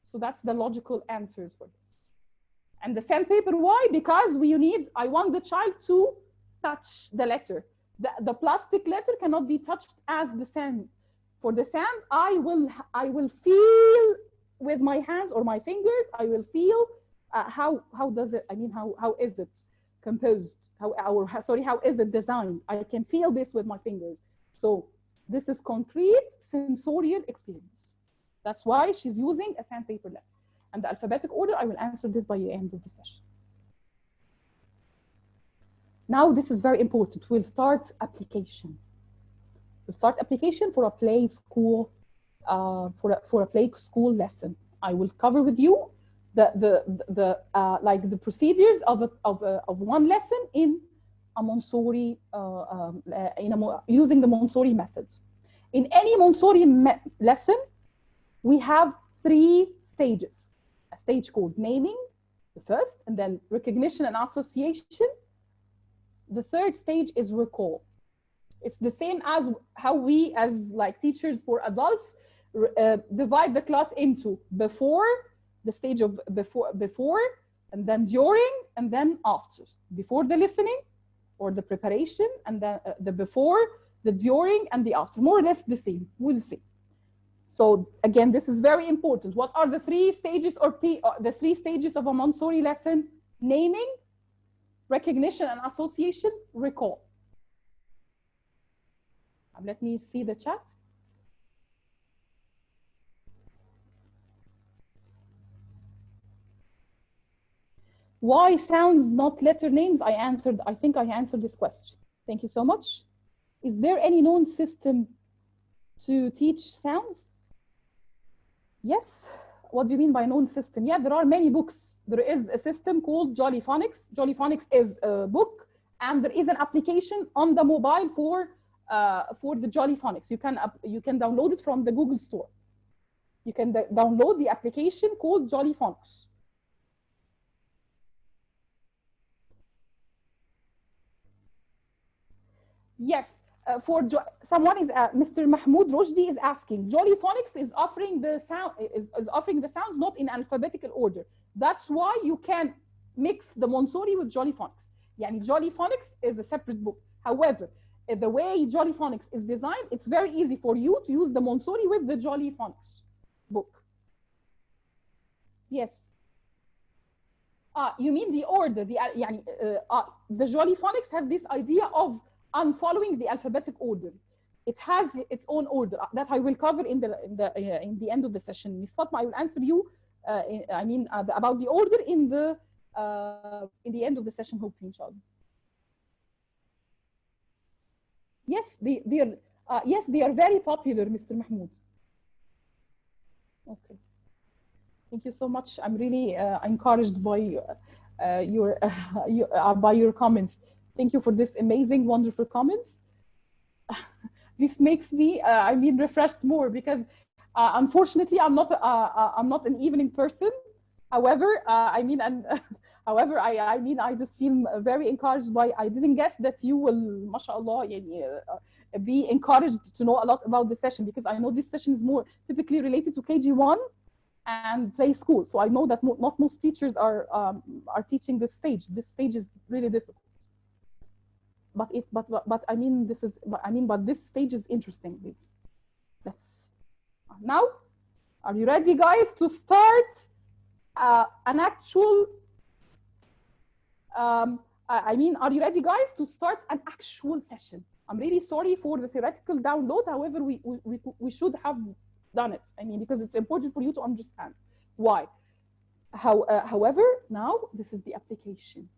So that's the logical answers for this. And the sandpaper, why? Because I want the child to touch the letter. The plastic letter cannot be touched as the sand. For the sand, I will feel with my hands or my fingers, I will feel how does it, how is it composed? How is it designed? I can feel this with my fingers. So this is concrete sensorial experience. That's why she's using a sandpaper letter. And the alphabetic order, I will answer this by the end of the session. Now, this is very important. We'll start application. We'll start application for a play school, for a play school lesson. I will cover with you the procedures of one lesson in a Montessori, using the Montessori methods. In any Montessori lesson, we have 3 stages. A stage called naming, the first, and then recognition and association. The third stage is recall. It's the same as how we, as like teachers for adults, divide the class into before, the stage of before, and then during, and then after. Before the listening or the preparation, and then the before, the during, and the after. More or less the same. We'll see. So again, this is very important. What are the 3 stages the 3 stages of a Montessori lesson? Naming, recognition and association, recall. Let me see the chat. Why sounds not letter names? I think I answered this question. Thank you so much. Is there any known system to teach sounds? Yes. What do you mean by known system? Yeah, there are many books. There is a system called Jolly Phonics. Jolly Phonics is a book, and there is an application on the mobile for the Jolly Phonics. You can download it from the Google Store. You can download the application called Jolly Phonics. Yes. Someone is Mr. Mahmoud Roshdi is asking. Jolly Phonics is offering the sounds not in alphabetical order. That's why you can mix the Montessori with Jolly Phonics. Yani Jolly Phonics is a separate book. However, the way Jolly Phonics is designed, it's very easy for you to use the Montessori with the Jolly Phonics book. Yes. You mean the order? The Jolly Phonics has this idea of unfollowing the alphabetic order. It has its own order that I will cover in the end of the session. Ms. Fatma, I will answer you. About the order in the end of the session, hopefully, inshallah. Yes, they are very popular, Mr. Mahmoud. Okay. Thank you so much. I'm really encouraged by your comments. Thank you for this amazing, wonderful comments. This makes me, refreshed more because, unfortunately, I'm not an evening person. However, I just feel very encouraged by. I didn't guess that you will, mashallah, be encouraged to know a lot about this session, because I know this session is more typically related to KG1 and play school. So I know that not most teachers are teaching this stage. This stage is really difficult. But this stage is interesting. Now, are you ready, guys, to start an actual? Are you ready, guys, to start an actual session? I'm really sorry for the theoretical download. However, we should have done it. Because it's important for you to understand why. However, now this is the application.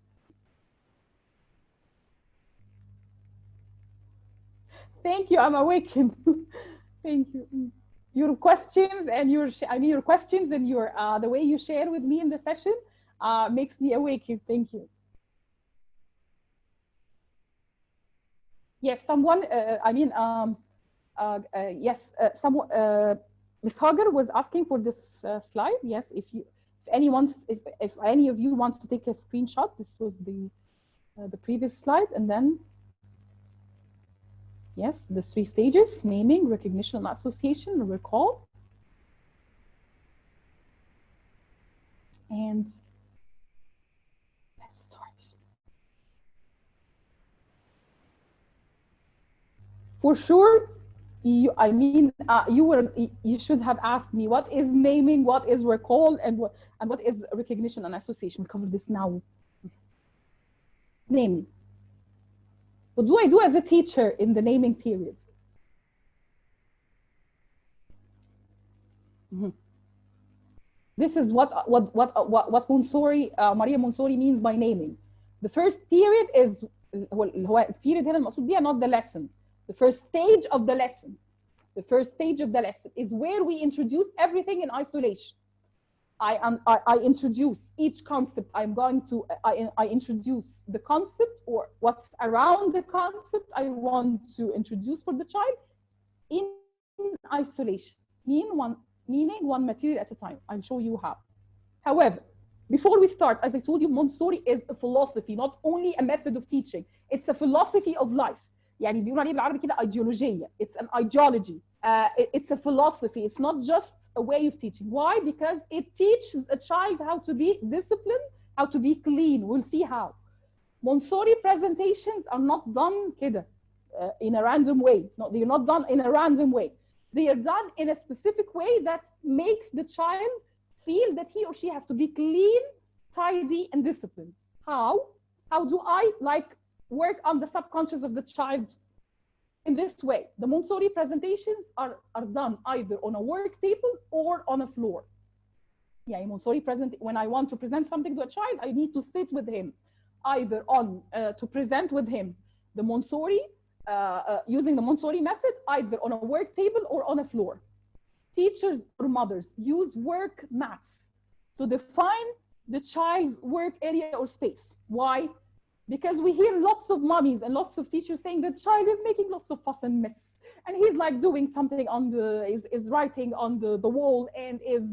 Thank you. I'm awakened. Thank you. Your questions and your questions and your the way you share with me in the session makes me awaken. Thank you. Yes, someone. Yes, someone. Ms. Hagar was asking for this slide. Yes, if any of you wants to take a screenshot, this was the previous slide, and then yes, the 3 stages: naming, recognition, and association, recall. And let's start. For sure, you should have asked me what is naming, what is recall, and what is recognition and association. We cover this now. Naming. What do I do as a teacher in the naming period? This is what Montessori, Maria Montessori means by naming. The first period is period هنا المقصود بيها not the lesson. The first stage of the lesson. The first stage of the lesson is where we introduce everything in isolation. I introduce each concept. I introduce the concept or what's around the concept I want to introduce for the child in isolation. Meaning one material at a time. I'll show you how. However, before we start, as I told you, Montessori is a philosophy, not only a method of teaching. It's a philosophy of life. يعني بيقولوا عليه بالعربي كده ideology. It's an ideology. It's a philosophy. It's not just a way of teaching. Why? Because it teaches a child how to be disciplined, how to be clean. We'll see how. Montessori presentations are not done كده in a random way. They're not done in a random way. They are done in a specific way that makes the child feel that he or she has to be clean, tidy, and disciplined. How? How do I work on the subconscious of the child in this way? The Montessori presentations are done either on a work table or on a floor. Yeah, Montessori when I want to present something to a child, I need to sit with him, either to present with him the Montessori, using the Montessori method, either on a work table or on a floor. Teachers or mothers use work mats to define the child's work area or space. Why? Because we hear lots of mommies and lots of teachers saying the child is making lots of fuss and mess. And he's doing something is writing on the wall and is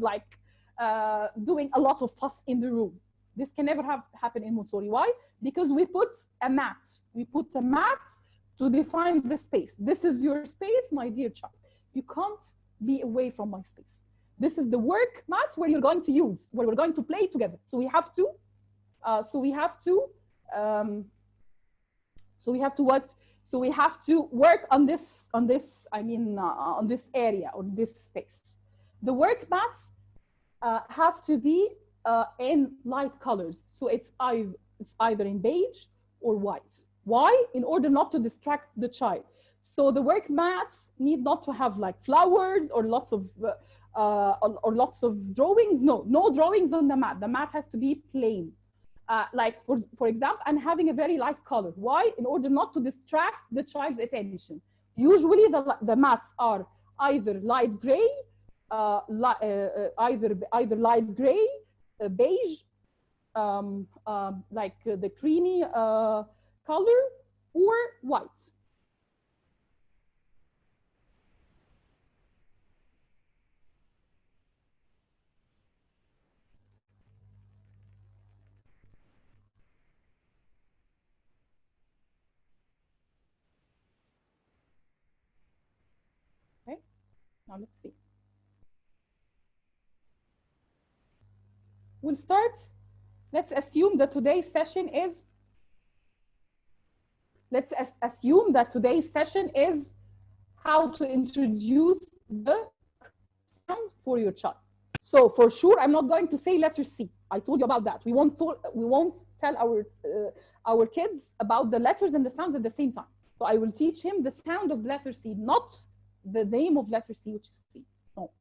doing a lot of fuss in the room. This can never happen in Montessori. Why? Because we put a mat. We put a mat to define the space. This is your space, my dear child. You can't be away from my space. This is the work mat where you're going to use, where we're going to play together. So we have to work on this area, on this space. The work mats have to be in light colors. So it's either in beige or white. Why? In order not to distract the child. So the work mats need not to have flowers or lots of drawings. No drawings on the mat. The mat has to be plain. For example, and having a very light color. Why? In order not to distract the child's attention. Usually the mats are either light gray, either light gray, beige, the creamy color, or white. Okay, now let's see. We'll start. Let's assume that today's session is how to introduce the sound for your child. So for sure, I'm not going to say letter C. I told you about that. We won't tell our kids about the letters and the sounds at the same time. So I will teach him the sound of letter C, not the name of letter C, which is C. No.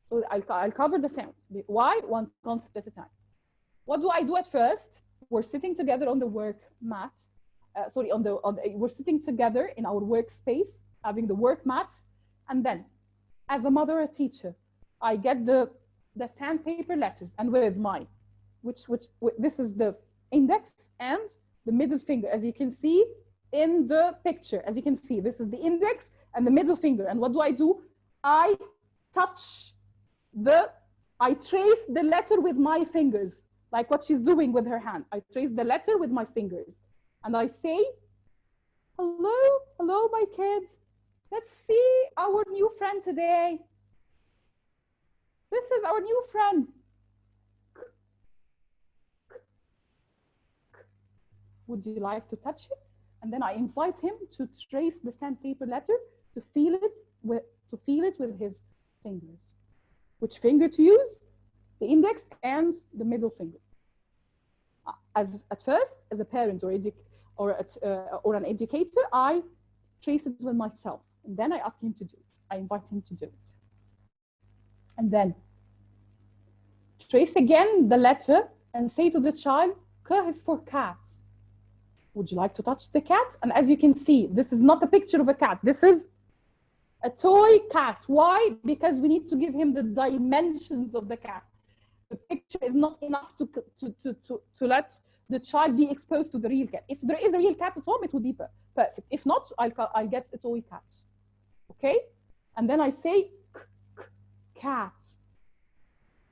So I'll cover the sound. Why? One concept at a time. What do I do at first? We're sitting together on the work mat. We're sitting together in our workspace. having the work mats, and then as a mother or a teacher, I get the sandpaper letters, and with my, this is the index and the middle finger, as you can see in the picture. As you can see, this is the index and the middle finger. And what do? I trace the letter with my fingers, like what she's doing with her hand. I trace the letter with my fingers, and I say, hello, hello, my kids. Let's see our new friend today. This is our new friend. Would you like to touch it? And then I invite him to trace the sandpaper letter, to feel it with his fingers. Which finger to use? The index and the middle finger. At first, as a parent or an educator, I trace it with myself, and then I ask him to do it. I invite him to do it. And then trace again the letter and say to the child, K is for cat. Would you like to touch the cat? And as you can see, this is not a picture of a cat. This is a toy cat. Why? Because we need to give him the dimensions of the cat. The picture is not enough to let the child be exposed to the real cat. If there is a real cat at home, it would be perfect. If not, I'll get a toy cat. Okay? And then I say, cat.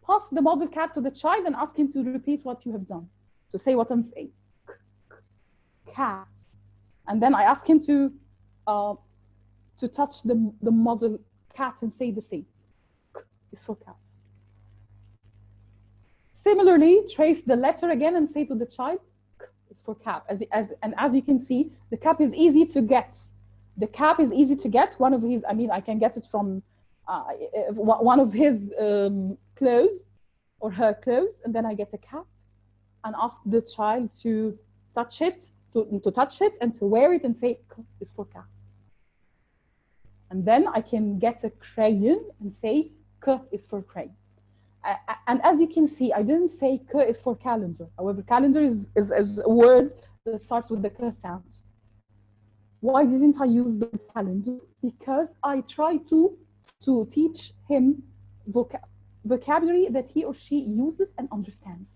Pass the model cat to the child and ask him to repeat what you have done. To say what I'm saying. Cat. And then I ask him to touch the model cat and say the same. It's for cat. Similarly, trace the letter again and say to the child, it's for cap. And as you can see, the cap is easy to get. The cap is easy to get. One of his, I can get it from one of his clothes or her clothes, and then I get a cap and ask the child to touch it, to touch it and to wear it and say, it's for cap. And then I can get a crayon and say, K is for crayon. And as you can see, I didn't say K is for calendar. However, calendar is a word that starts with the K sound. Why didn't I use the calendar? Because I try to teach him vocabulary that he or she uses and understands.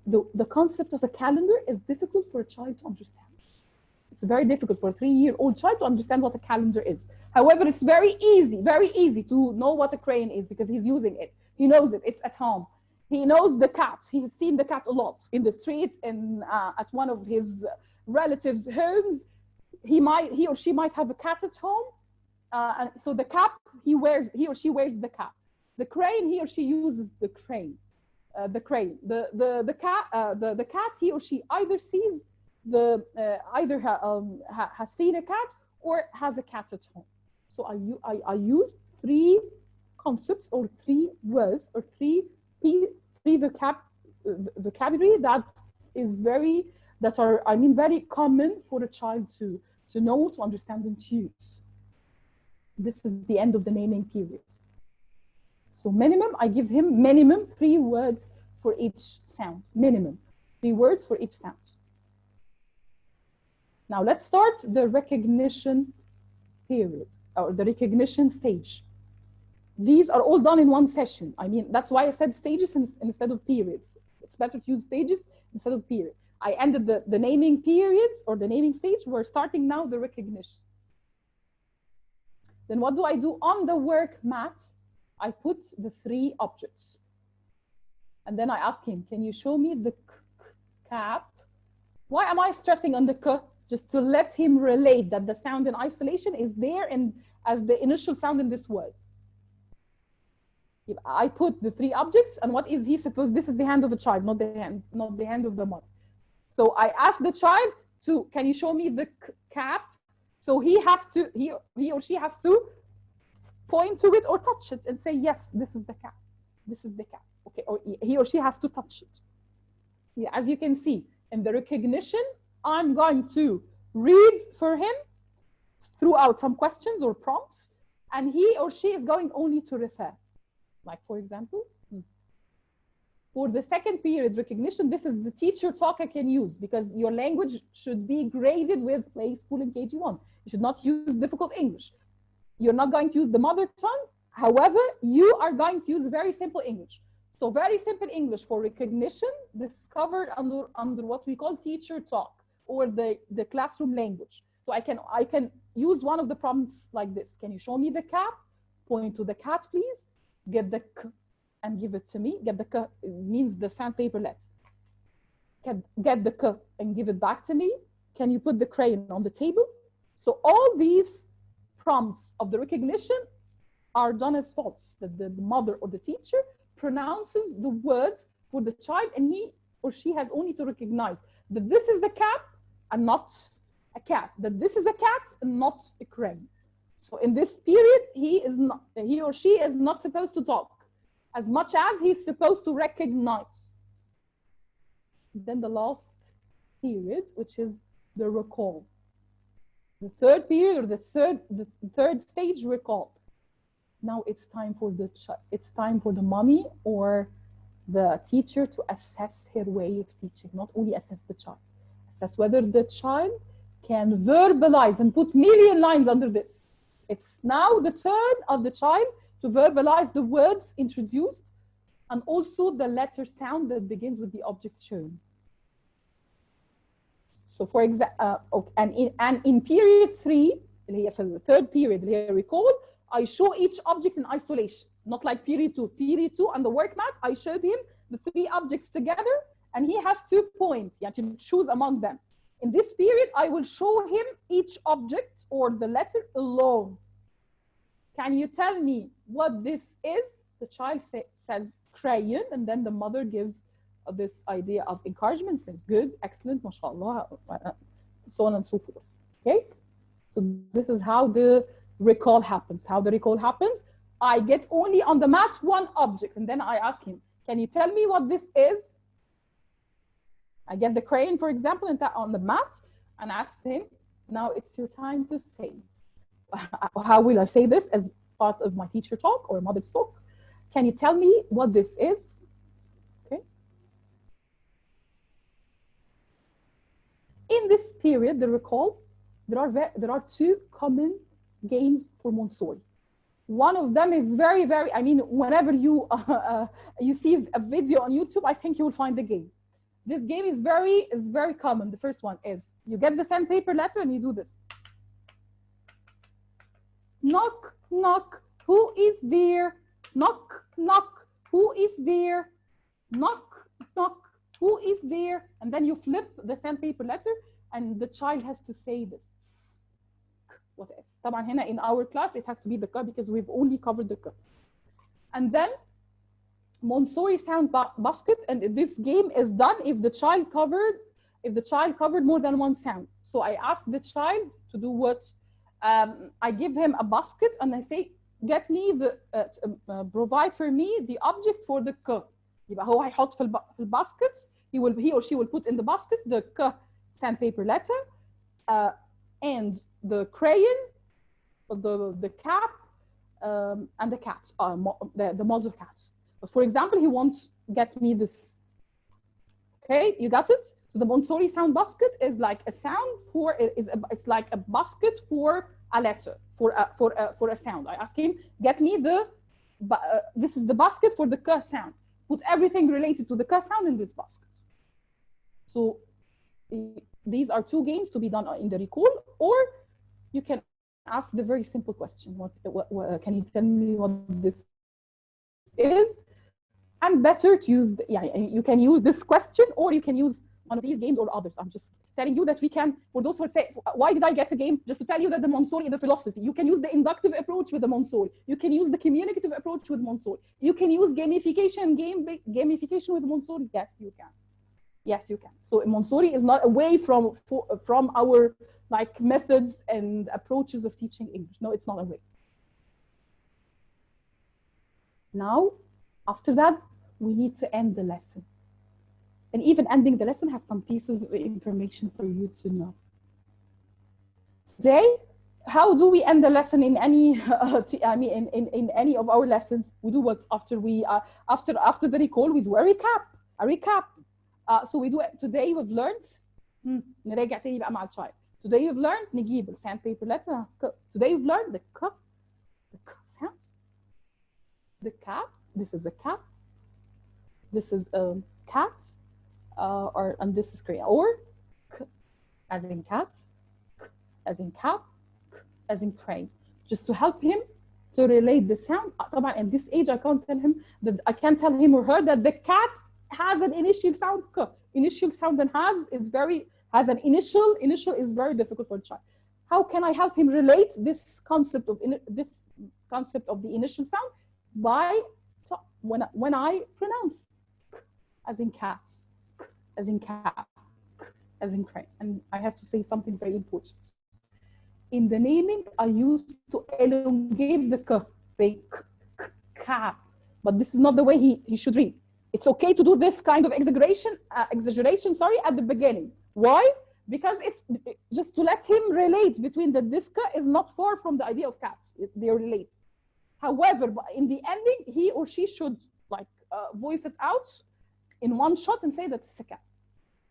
The concept of a calendar is difficult for a child to understand. It's very difficult for a 3-year-old child to understand what a calendar is. However, it's very easy to know what a crayon is because he's using it. He knows it, it's at home. He knows the cat. He has seen the cat a lot in the street and at one of his relatives' homes. He or she might have a cat at home. And so the cap, he or she wears the cap. The crane, he or she uses the crane. The cat, he or she either sees has seen a cat or has a cat at home. So I use 3 concepts or 3 words or 3 vocabulary that are very common for a child to know, to understand, and to use. This is the end of the naming period. So minimum, I give him minimum 3 words for each sound. Minimum 3 words for each sound. Now let's start the recognition period or the recognition stage. These are all done in one session. That's why I said stages instead of periods. It's better to use stages instead of periods. I ended the naming periods or the naming stage. We're starting now the recognition. Then what do I do on the work mat? I put the 3 objects. And then I ask him, can you show me the cap? Why am I stressing on the k? Just to let him relate that the sound in isolation is there and as the initial sound in this word. I put the 3 objects, and what is he supposed? This is the hand of a child, not the hand of the mother. So I ask the child to, can you show me the cap? So he or she has to point to it or touch it and say, yes, this is the cap. This is the cap. Okay, or he or she has to touch it. Yeah, as you can see in the recognition, I'm going to read for him throughout some questions or prompts, and he or she is going only to refer. Like, for example, for the second period recognition, this is the teacher talk I can use because your language should be graded with play, school, and KG1. You should not use difficult English. You're not going to use the mother tongue. However, you are going to use very simple English. So very simple English for recognition, this is covered under what we call teacher talk, or the classroom language. So I can use one of the prompts like this. Can you show me the cat? Point to the cat, please. Get the k and give it to me. Get the k means the sandpaper letter. Get the k and give it back to me. Can you put the crayon on the table? So all these prompts of the recognition are done as false. The mother or the teacher pronounces the words for the child, and he or she has only to recognize that this is the cat and not a cat, that this is a cat and not a crayon. So in this period, he or she is not supposed to talk as much as he's supposed to recognize. Then the last period, which is the recall. The third period, or the third stage, recall. Now it's time for the mommy or the teacher to assess her way of teaching, not only assess the child. Assess whether the child can verbalize, and put million lines under this. It's now the turn of the child to verbalize the words introduced, and also the letter sound that begins with the objects shown. So for example, and in period 3, for the third period, recall, I show each object in isolation, not like period 2. Period 2 on the work mat, I showed him the 3 objects together, and he has to point, to choose among them. In this period, I will show him each object or the letter alone. Can you tell me what this is? The child says crayon, and then the mother gives this idea of encouragement, says good, excellent, mashallah, so on and so forth. Okay, so this is how the recall happens. How the recall happens, I get only on the mat 1 object, and then I ask him, can you tell me what this is? I get the crayon, for example, and that on the mat, and ask him, now it's your time to say it. How will I say this as part of my teacher talk or mother's talk? Can you tell me what this is? Okay. In this period, the recall, there are 2 common games for Montessori. One of them is very, I mean, whenever you see a video on YouTube, I think you will find the game. This game is very common. The first one is, you get the sandpaper letter and you do this. Knock, knock, who is there? Knock, knock, who is there? Knock, knock, who is there? And then you flip the sandpaper letter, and the child has to say this. Whatever. طبعا هنا in our class it has to be the K, because we've only covered the K. And then Montessori sound basket, and this game is done if the child covered more than 1 sound. So I ask the child to do what? I give him a basket and I say, get me provide for me the object for the K. يبقى هو هيحط في الباسكت, he or she will put in the basket the K sandpaper letter, and the crayon, the cap, and the cat, the model cat. But for example, he wants get me this. Okay, you got it? So the Montessori sound basket is like a sound for it's like a basket for a letter, for a sound. I ask him, get me this is the basket for the K sound. Put everything related to the K sound in this basket. So these are 2 games to be done in the recall, or you can ask the very simple question, what can you tell me what this is? And better to use, you can use this question, or you can use one of these games or others. I'm just telling you that we can, for those who say, why did I get a game? Just to tell you that the Montessori is a philosophy. You can use the inductive approach with the Montessori. You can use the communicative approach with Montessori. You can use gamification with Montessori. Yes, you can. Yes, you can. So Montessori is not away from our methods and approaches of teaching English. No, it's not away. Now, after that, we need to end the lesson. And even ending the lesson has some pieces of information for you to know. Today, how do we end the lesson in any in any of our lessons? We do what after the recall, we do a recap. So we do today we've learned نراجع تاني بقى مع الchild. Today you've learned نجيب sandpaper letter. Today you've learned the K the k sound. The cat, this is a cat. This is a cat, and this is Korean. Or k, as in cat, k, as in cap, k, as in crane. Just to help him to relate the sound. طبعا in this age I can't tell him or her that the cat has an initial sound k. Initial sound and has an initial is very difficult for a child. How can I help him relate this concept of the initial sound? By when I pronounce k, as in cat, k, as in cat, k, as in crane. And I have to say something very important. In the naming, I used to elongate the k, say k, k, cat, but this is not the way he should read. It's okay to do this kind of exaggeration, at the beginning. Why? Because it's just to let him relate between this k is not far from the idea of cats. They relate. However, in the ending, he or she should voice it out in one shot and say that it's a cat.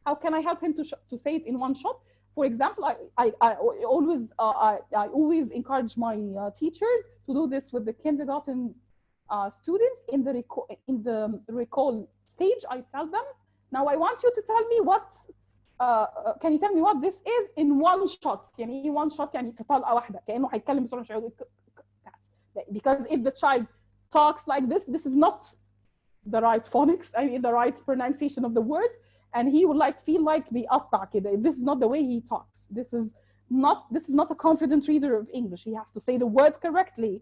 How can I help him to say it in one shot? For example, I always encourage my teachers to do this with the kindergarten students in the recall stage. I tell them, now I want you to tell me what, can you tell me what this is in one shot? يعني one shot يعني في طلقة واحدة كأنه هيتكلم بسرعة مش هيقول because if the child talks like this is not the right phonics, I mean the right pronunciation of the word, and he will feel like بيقطع كده. This is not the way he talks. This is not a confident reader of English. He has to say the word correctly.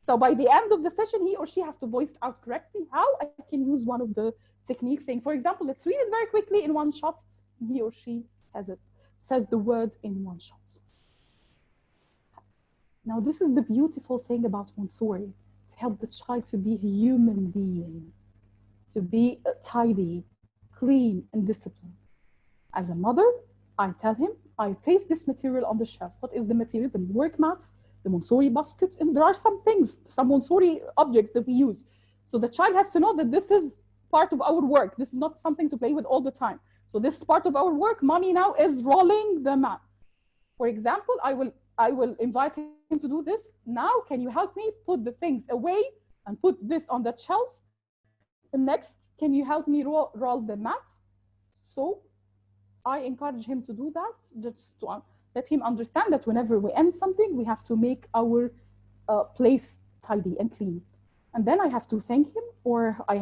So by the end of the session, he or she has to voice it out correctly. How I can use one of the techniques, saying, for example, let's read it very quickly in one shot. He or she says the words in one shot. Now, this is the beautiful thing about Montessori, to help the child to be a human being, to be tidy, clean, and disciplined. As a mother, I tell him, I place this material on the shelf. What is the material? The work mats, the Montessori basket, and there are some Montessori objects that we use. So the child has to know that this is part of our work. This is not something to play with all the time. So this is part of our work. Mommy now is rolling the mat. For example, I will invite him to do this. Now, can you help me put the things away and put this on the shelf? And next, can you help me roll the mat? So I encourage him to do that, just to let him understand that whenever we end something, we have to make our place tidy and clean. And then I have to thank him, or I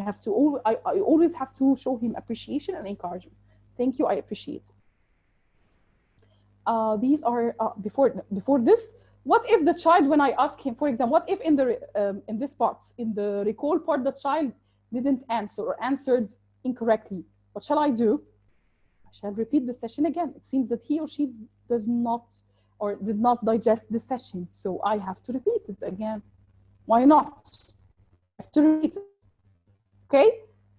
always have to show him appreciation and encouragement. Thank you, I appreciate. These are before this. What if the child, when I ask him, for example, what if in this part, in the recall part, the child didn't answer or answered incorrectly? What shall I do? I shall repeat the session again. It seems that he or she does not or did not digest the session, so I have to repeat it again. Why not? I have to repeat it. Okay?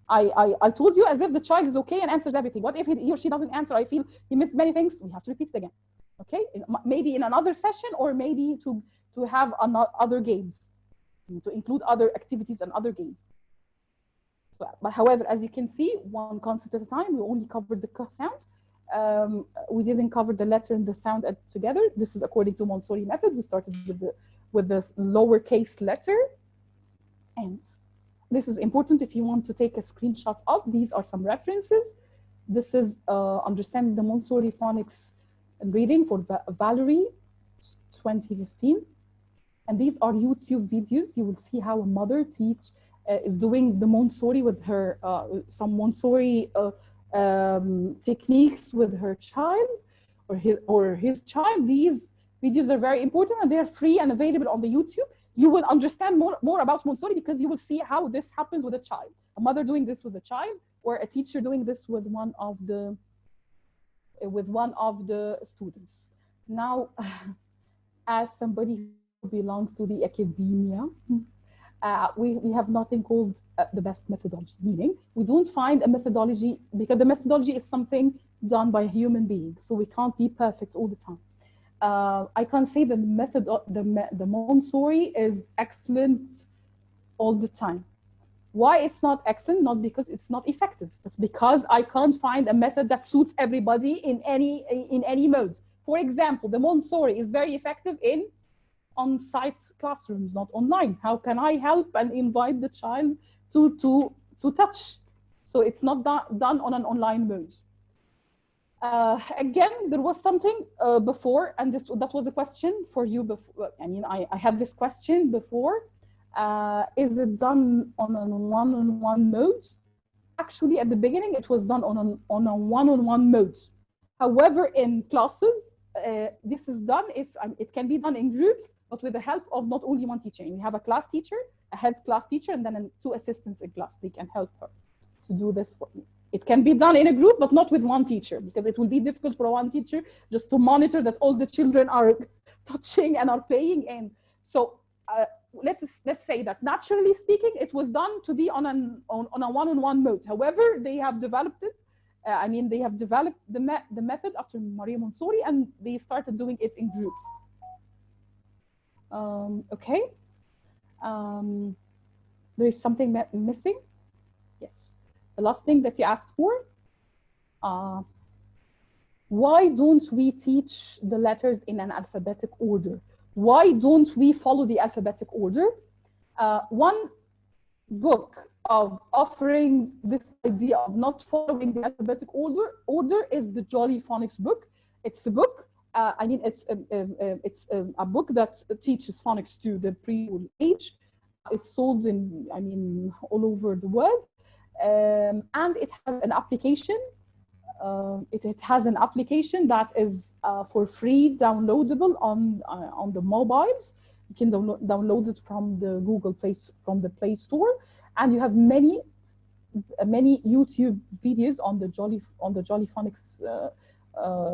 I told you as if the child is okay and answers everything. What if he or she doesn't answer? I feel he missed many things. We have to repeat it again. Okay? Maybe in another session, or maybe to have other games, to include other activities and other games. So, but however, as you can see, one concept at a time. We only covered the k sound. We didn't cover the letter and the sound together. This is according to Montessori method. We started with the lowercase letter, and this is important if you want to take a screenshot of. These are some references. This is Understanding the Montessori Phonics and Reading for Valerie, 2015. And these are YouTube videos. You will see how a mother is doing the Montessori with her, some Montessori techniques with her child or his child. These videos are very important, and they're free and available on the YouTube. You will understand more about Montessori because you will see how this happens with a child. A mother doing this with a child, or a teacher doing this with one of the students. Now, as somebody who belongs to the academia, we have nothing called the best methodology, meaning we don't find a methodology, because the methodology is something done by a human being, so we can't be perfect all the time. I can't say that the Montessori is excellent all the time. Why it's not excellent? Not because it's not effective. It's because I can't find a method that suits everybody in any mode. For example, the Montessori is very effective in on-site classrooms, not online. How can I help and invite the child to touch? So it's not done on an online mode. Again, there was something before, and that was a question for you before. I mean, I had this question before. Is it done on a one-on-one mode? Actually, at the beginning, it was done on a one-on-one mode. However, in classes, this is done if it can be done in groups, but with the help of not only one teacher. You have a class teacher, a head class teacher, and then two assistants in class. They can help her to do this for you. It can be done in a group, but not with one teacher, because it will be difficult for one teacher just to monitor that all the children are touching and are playing. And so let's say that naturally speaking, it was done to be on a one-on-one mode. However, they have developed it. I mean, they have developed the method after Maria Montessori, and they started doing it in groups. Okay. There is something missing. Yes. The last thing that you asked for. Why don't we teach the letters in an alphabetic order? Why don't we follow the alphabetic order? One book of offering this idea of not following the alphabetic order is the Jolly Phonics book. It's a book. I mean, it's a book that teaches phonics to the preschool age. It's sold in, I mean, all over the world. And it has an application. It has an application that is for free, downloadable on the mobiles. You can download it from the Play Store, and you have many YouTube videos on the Jolly Phonics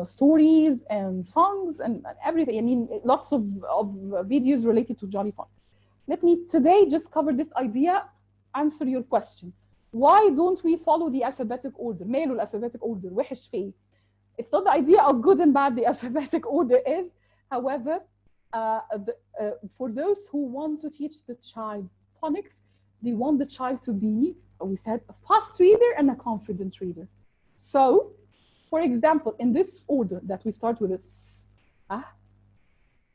stories and songs and everything. I mean, lots of videos related to Jolly Phonics. Let me today just cover this idea, answer your question. Why don't we follow the alphabetic order? ماله alphabetic order وحش فيه. It's not the idea of good and bad the alphabetic order is. However, for those who want to teach the child phonics, they want the child to be, we said, a fast reader and a confident reader. So, for example, in this order that we start with this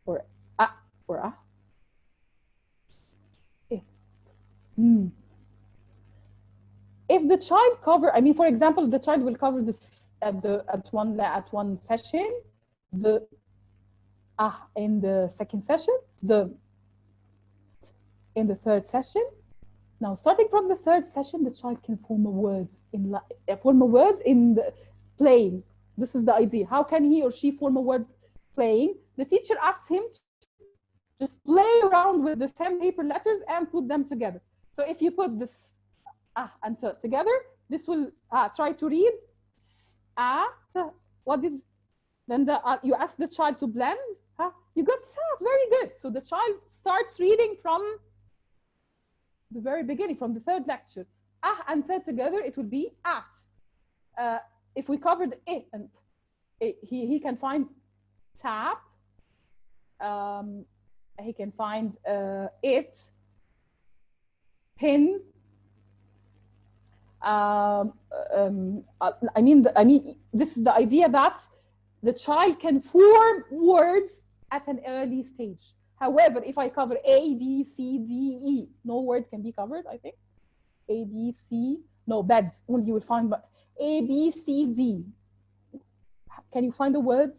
or if the child cover, I mean, for example, the child will cover this at one session, the in the second session, in the third session. Now, starting from the third session, the child can form a word in the playing. This is the idea. How can he or she form a word playing? The teacher asks him to just play around with the sandpaper letters and put them together. So if you put this and t together, this will try to read what is, then you ask the child to blend. You got sad, very good. So the child starts reading from the very beginning, from the third lecture. And t together, it will be at. If we covered it, and he can find tap. He can find it, pin. I mean, this is the idea that the child can form words at an early stage. However, if I cover A, B, C, D, E, no word can be covered, I think. A, B, C, no, bed, only you will find A, B, C, D. Can you find a word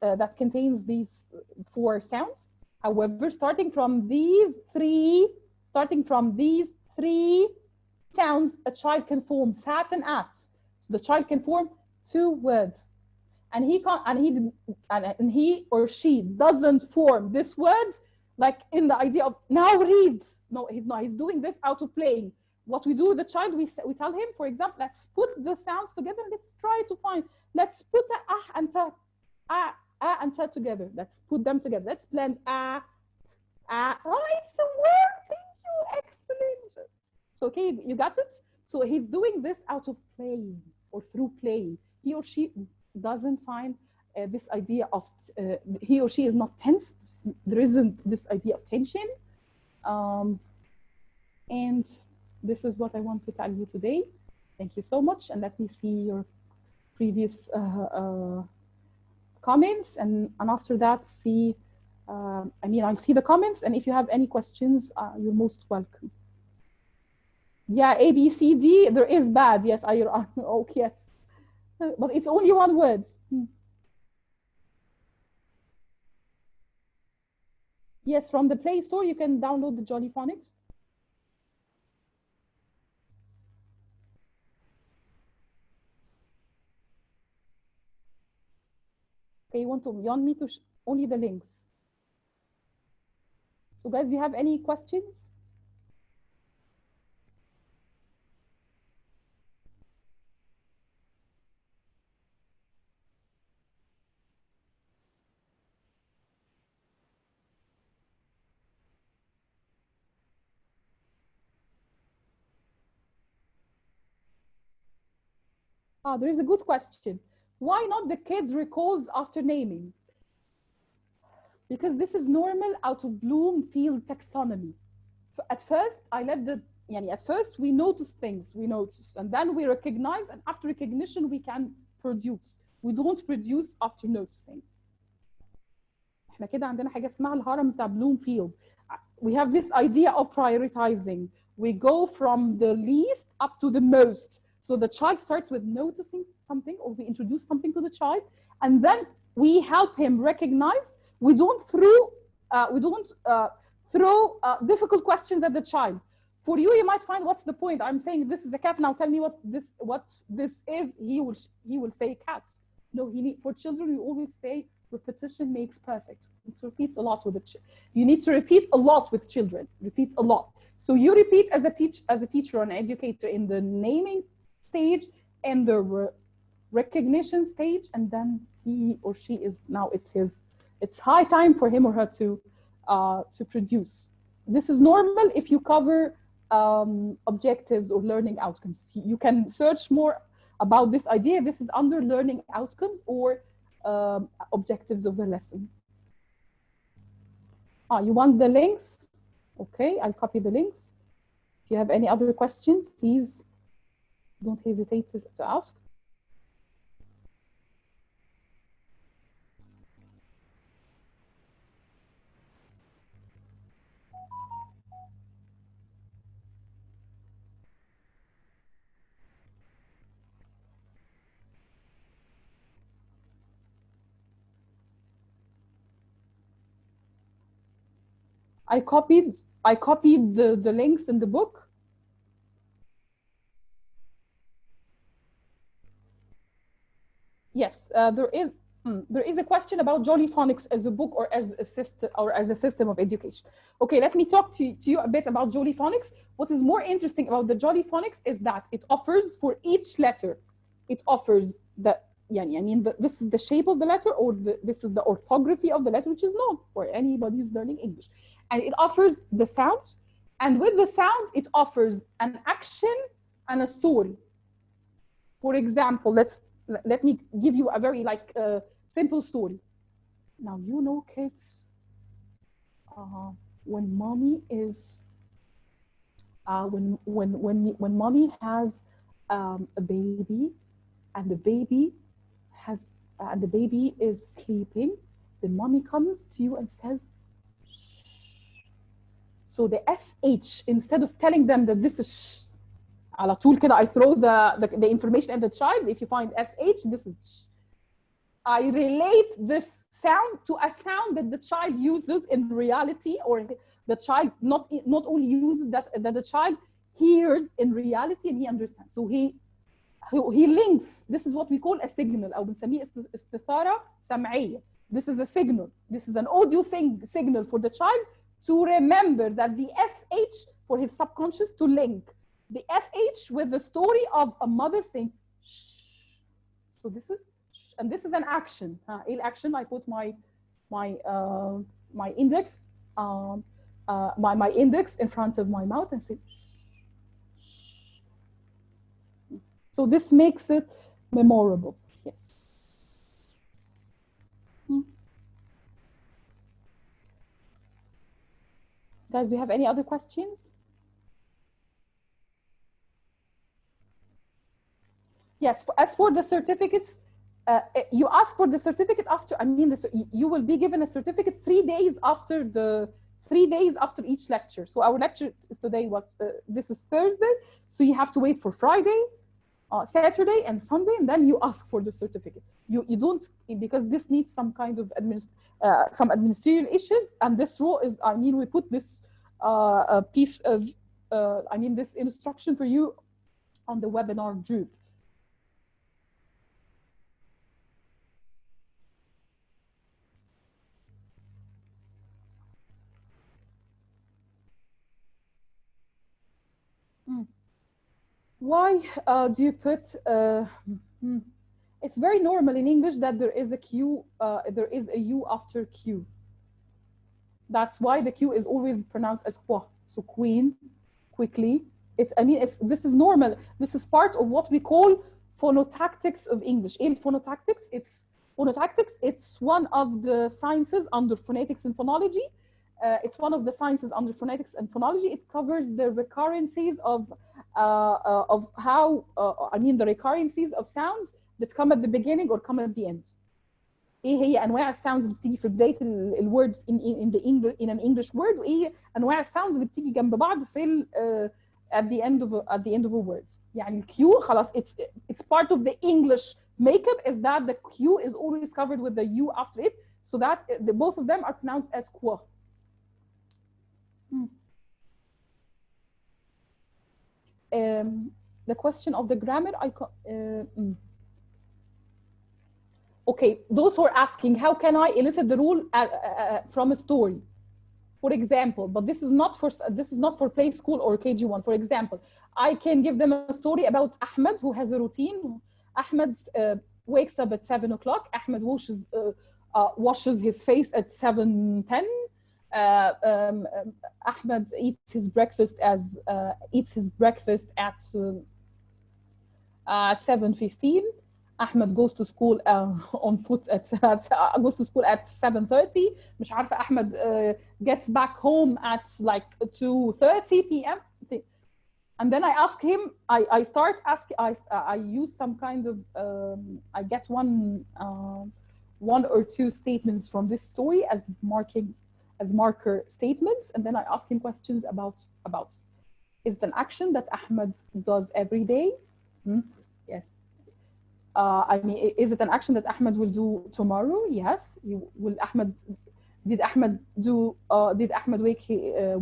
that contains these four sounds? However, starting from these three sounds, a child can form sat and at. So the child can form two words, and he or she doesn't form this word like in the idea of now reads. No, he's not. He's doing this out of playing. What we do with the child, we tell him, for example, let's put the sounds together. Let's try to find. Let's put the and ta, and ta together. Let's put them together. Let's blend Oh, it's a word. Thank you. Excellent. So, okay, you got it? So he's doing this out of playing or through play. He or she doesn't find this idea of, he or she is not tense. There isn't this idea of tension. And this is what I want to tell you today. Thank you so much. And let me see your previous comments. And after that, see I mean, I'll see the comments, and if you have any questions, you're most welcome. Yeah, A, B, C, D, there is bad. Yes, okay, yes. But it's only one word. Yes, from the Play Store, you can download the Jolly Phonics. Okay, you want me to only the links. So guys, do you have any questions? There is a good question. Why not the kids recalls after naming? Because this is normal out of Bloomfield taxonomy. At first, at first we notice things, and then we recognize, and after recognition we can produce. We don't produce after noticing. احنا كده عندنا حاجة اسمها الهرم بتاع Bloomfield. We have this idea of prioritizing. We go from the least up to the most. So the child starts with noticing something, or we introduce something to the child, and then we help him recognize. We don't throw difficult questions at the child. For you might find, what's the point? I'm saying this is a cat. Now tell me what this is. He will say cat. No, for children we always say repetition makes perfect. It repeats a lot with the you need to repeat a lot with children. Repeat a lot. So you repeat as a teacher or an educator in the naming stage and the recognition stage, and then he or she is now it's high time for him or her to produce. This is normal if you cover objectives or learning outcomes. You can search more about this idea. This is under learning outcomes or objectives of the lesson. You want the links? Okay, I'll copy the links. If you have any other question, please don't hesitate to ask. I copied the links in the book. Yes, there is a question about Jolly Phonics as a book or as a system of education. Okay, let me talk to you a bit about Jolly Phonics. What is more interesting about the Jolly Phonics is that it offers for each letter, it offers this is the shape of the letter, or this is the orthography of the letter, which is known for anybody who's learning English. And it offers the sound, and with the sound, it offers an action and a story. For example, let me give you a very simple story. Now, kids, when mommy is when mommy has a baby, and the baby is sleeping, then mommy comes to you and says, shh. So the SH, instead of telling them that this is shh, على طول كده I throw the information at the child. If you find SH, this is shh. I relate this sound to a sound that the child uses in reality, or the child not only uses that the child hears in reality and he understands. So he links. This is what we call a signal, أو بنسميه استثارة سمعية. This is a signal. This is an audio signal for the child to remember that the SH for his subconscious to link the SH with the story of a mother saying shh. So this is shh, and this is an action. Action. I put my index my index in front of my mouth and say shh. So this makes it memorable. Yes. Guys, do you have any other questions? Yes, as for the certificates, you ask for the certificate after, I mean, you will be given a certificate 3 days after each lecture. So our lecture is today, this is Thursday. So you have to wait for Friday, Saturday and Sunday, and then you ask for the certificate. You don't, because this needs some kind of some administrative issues, and this rule is, I mean, we put this piece of, I mean, this instruction for you on the webinar group. Why do you put, it's very normal in English that there is a Q, there is a U after Q. That's why the Q is always pronounced as qua. So queen, quickly. It's, I mean, this is normal. This is part of what we call phonotactics of English. In phonotactics, it's one of the sciences under phonetics and phonology. It's one of the sciences under phonetics and phonology. It covers the recurrencies of how, I mean, the recurrencies of sounds that come at the beginning or come at the end. ايه هي انواع الساوندز اللي بتيجي في بدايه الورد in an English word، وايه انواع الساوندز اللي بتيجي جنب بعض في at the end of a word. يعني الكيو خلاص it's part of the English makeup is that the Q is always covered with the U after it, so that both of them are pronounced as qua. The question of the grammar, okay, those who are asking, how can I elicit the rule from a story? For example, but this is not for play school or KG1. For example, I can give them a story about Ahmed, who has a routine. Ahmed wakes up at 7 o'clock. Ahmed washes his face at 7:10. Ahmed eats his breakfast at 7:15. Ahmed goes to school on foot goes to school at 7:30. مش عارفة Ahmed gets back home at like 2:30 p.m. And then I ask him, I start asking, I use some kind of, I get one or two statements from this story as marker statements, and then I ask him questions about is it an action that Ahmed does every day? Yes. I mean, is it an action that Ahmed will do tomorrow? Yes. Did Ahmed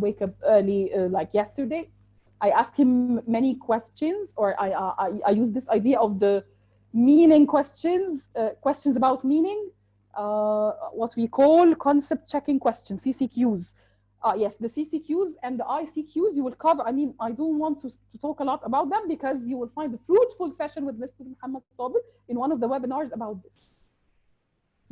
wake up early like yesterday? I ask him many questions, or I use this idea of the meaning questions, questions about meaning, what we call concept checking questions, CCQs. Yes, the CCQs and the ICQs you will cover. I mean, I don't want to talk a lot about them because you will find a fruitful session with Mr. Muhammad Sabir in one of the webinars about this.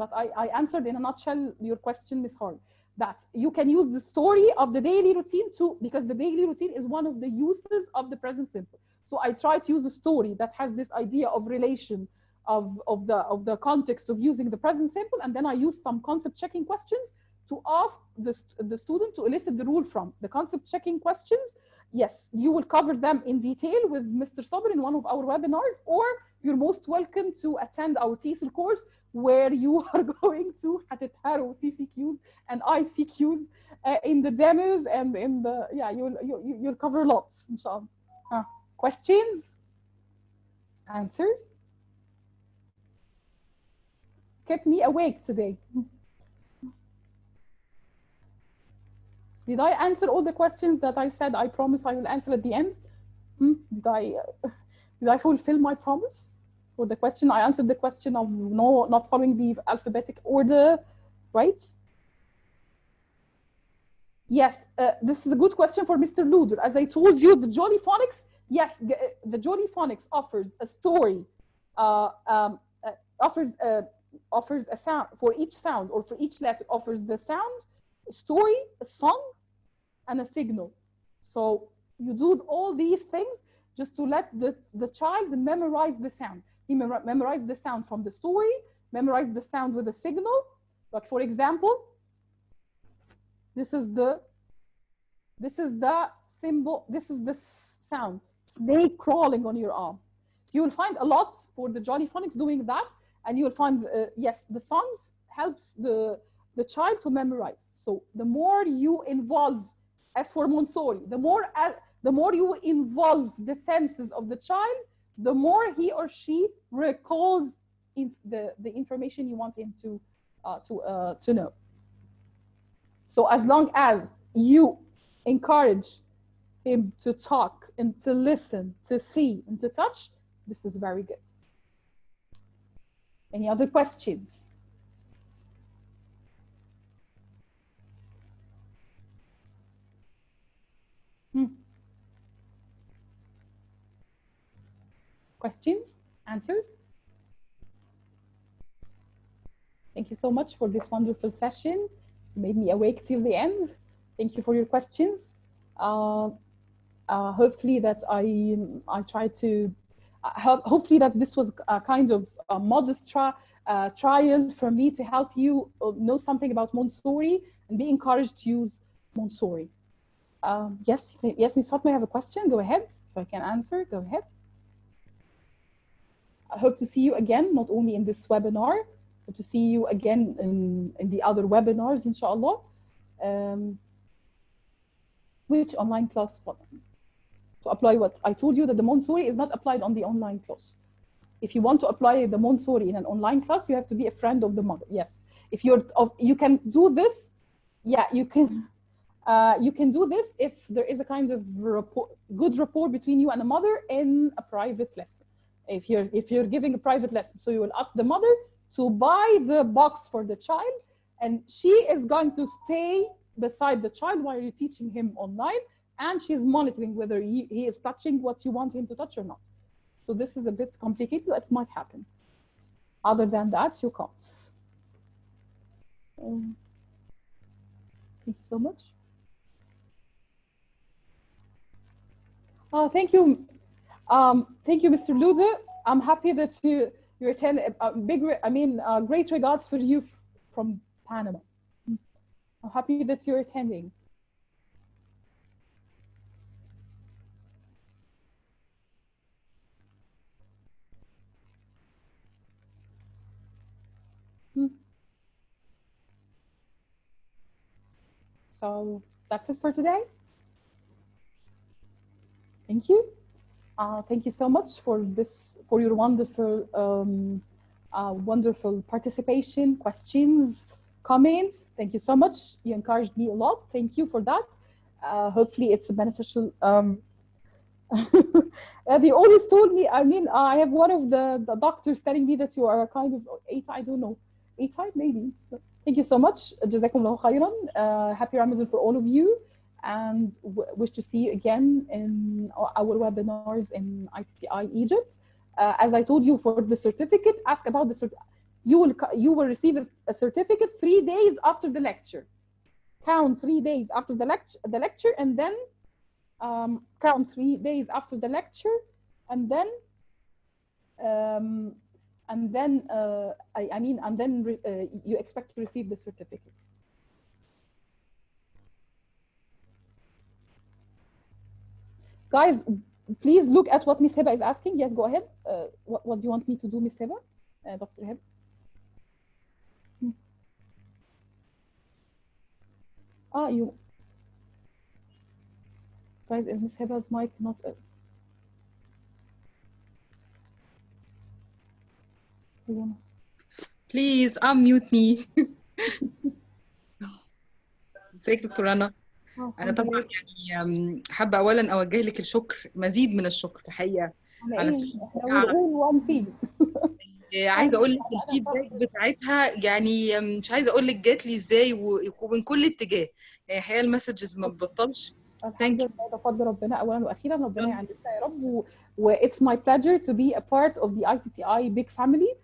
But I answered in a nutshell your question, Ms. Hart, that you can use the story of the daily routine too, because the daily routine is one of the uses of the present simple. So I try to use a story that has this idea of relation of the context of using the present simple, and then I use some concept checking questions to ask the student to elicit the rule from. The concept checking questions, yes, you will cover them in detail with Mr. Sabir in one of our webinars, or you're most welcome to attend our TESOL course where you are going to هتتهروا CCQs and ICQs in the demos and in the, yeah, you'll cover lots, inshallah. Questions? Answers? Kept me awake today. Did I answer all the questions that I said I promise I will answer at the end? Did I fulfill my promise? For the question, I answered the question of not following the alphabetic order, right? Yes, this is a good question for Mr. Luder. As I told you, the Jolly Phonics, yes, the Jolly Phonics offers a story, offers a sound for each sound, or for each letter, offers the sound, a story, a song, and a signal. So you do all these things just to let the child memorize the sound. He memorized the sound from the story, memorized the sound with a signal. Like for example, this is the symbol, this is the sound, snake crawling on your arm. You will find a lot for the Jolly Phonics doing that, and you will find, yes, the songs helps the child to memorize. So the more you involve, as for Montessori, the more you involve the senses of the child, the more he or she recalls the information you want him to know. So as long as you encourage him to talk and to listen, to see and to touch, this is very good. Any other questions? Questions? Answers? Thank you so much for this wonderful session. You made me awake till the end. Thank you for your questions. Hopefully that I tried to, hopefully that this was a kind of a modest trial for me to help you know something about Montessori and be encouraged to use Montessori. Yes, Ms. Fatma, I have a question. Go ahead. If I can answer, go ahead. I hope to see you again, not only in this webinar, but to see you again in the other webinars, inshallah. Which online class? To apply what? I told you that the Montessori is not applied on the online class. If you want to apply the Montessori in an online class, you have to be a friend of the mother. Yes. If you can do this, yeah, you can do this if there is a kind of good rapport between you and the mother in a private lesson. If you're giving a private lesson, so you will ask the mother to buy the box for the child, and she is going to stay beside the child while you're teaching him online, and she's monitoring whether he is touching what you want him to touch or not. So this is a bit complicated, but it might happen. Other than that, you can't. Thank you so much. Thank you. Thank you, Mr. Lude. I'm happy that you attend. Great regards for you from Panama. I'm happy that you're attending. So that's it for today. Thank you. Thank you so much for your wonderful, wonderful participation, questions, comments. Thank you so much. You encouraged me a lot. Thank you for that. Hopefully it's beneficial. They always told me, I have one of the doctors telling me that you are a kind of A-type, I don't know, A-type maybe. Thank you so much. Jazakumullahu khairan. Happy Ramadan for all of you, and wish to see you again in our webinars in iTTi Egypt. As I told you, for the certificate, ask about the certificate. You will receive a certificate 3 days after the lecture. Count 3 days after the lecture, and then count 3 days after the lecture, and then you expect to receive the certificate. Guys, please look at what Ms. Heba is asking. Yes, go ahead. What do you want me to do, Ms. Heba? Dr. Heba? You guys, is Ms. Heba's mic not? Please unmute me. ازيك دكتور رنا؟ أنا طبعا يعني حابة أولا أوجه لك الشكر، مزيد من الشكر الحقيقة على عايزة أقول لك الفيدباك بتاعتها، يعني مش عايزة أقول لك جات لي إزاي ومن كل اتجاه، يعني الحقيقة المسجز ما بتبطلش. ثانك يو. تفضل ربنا أولا وأخيرا، ربنا يعلمنا يا رب. It's my pleasure to be a part of the iTTi big family.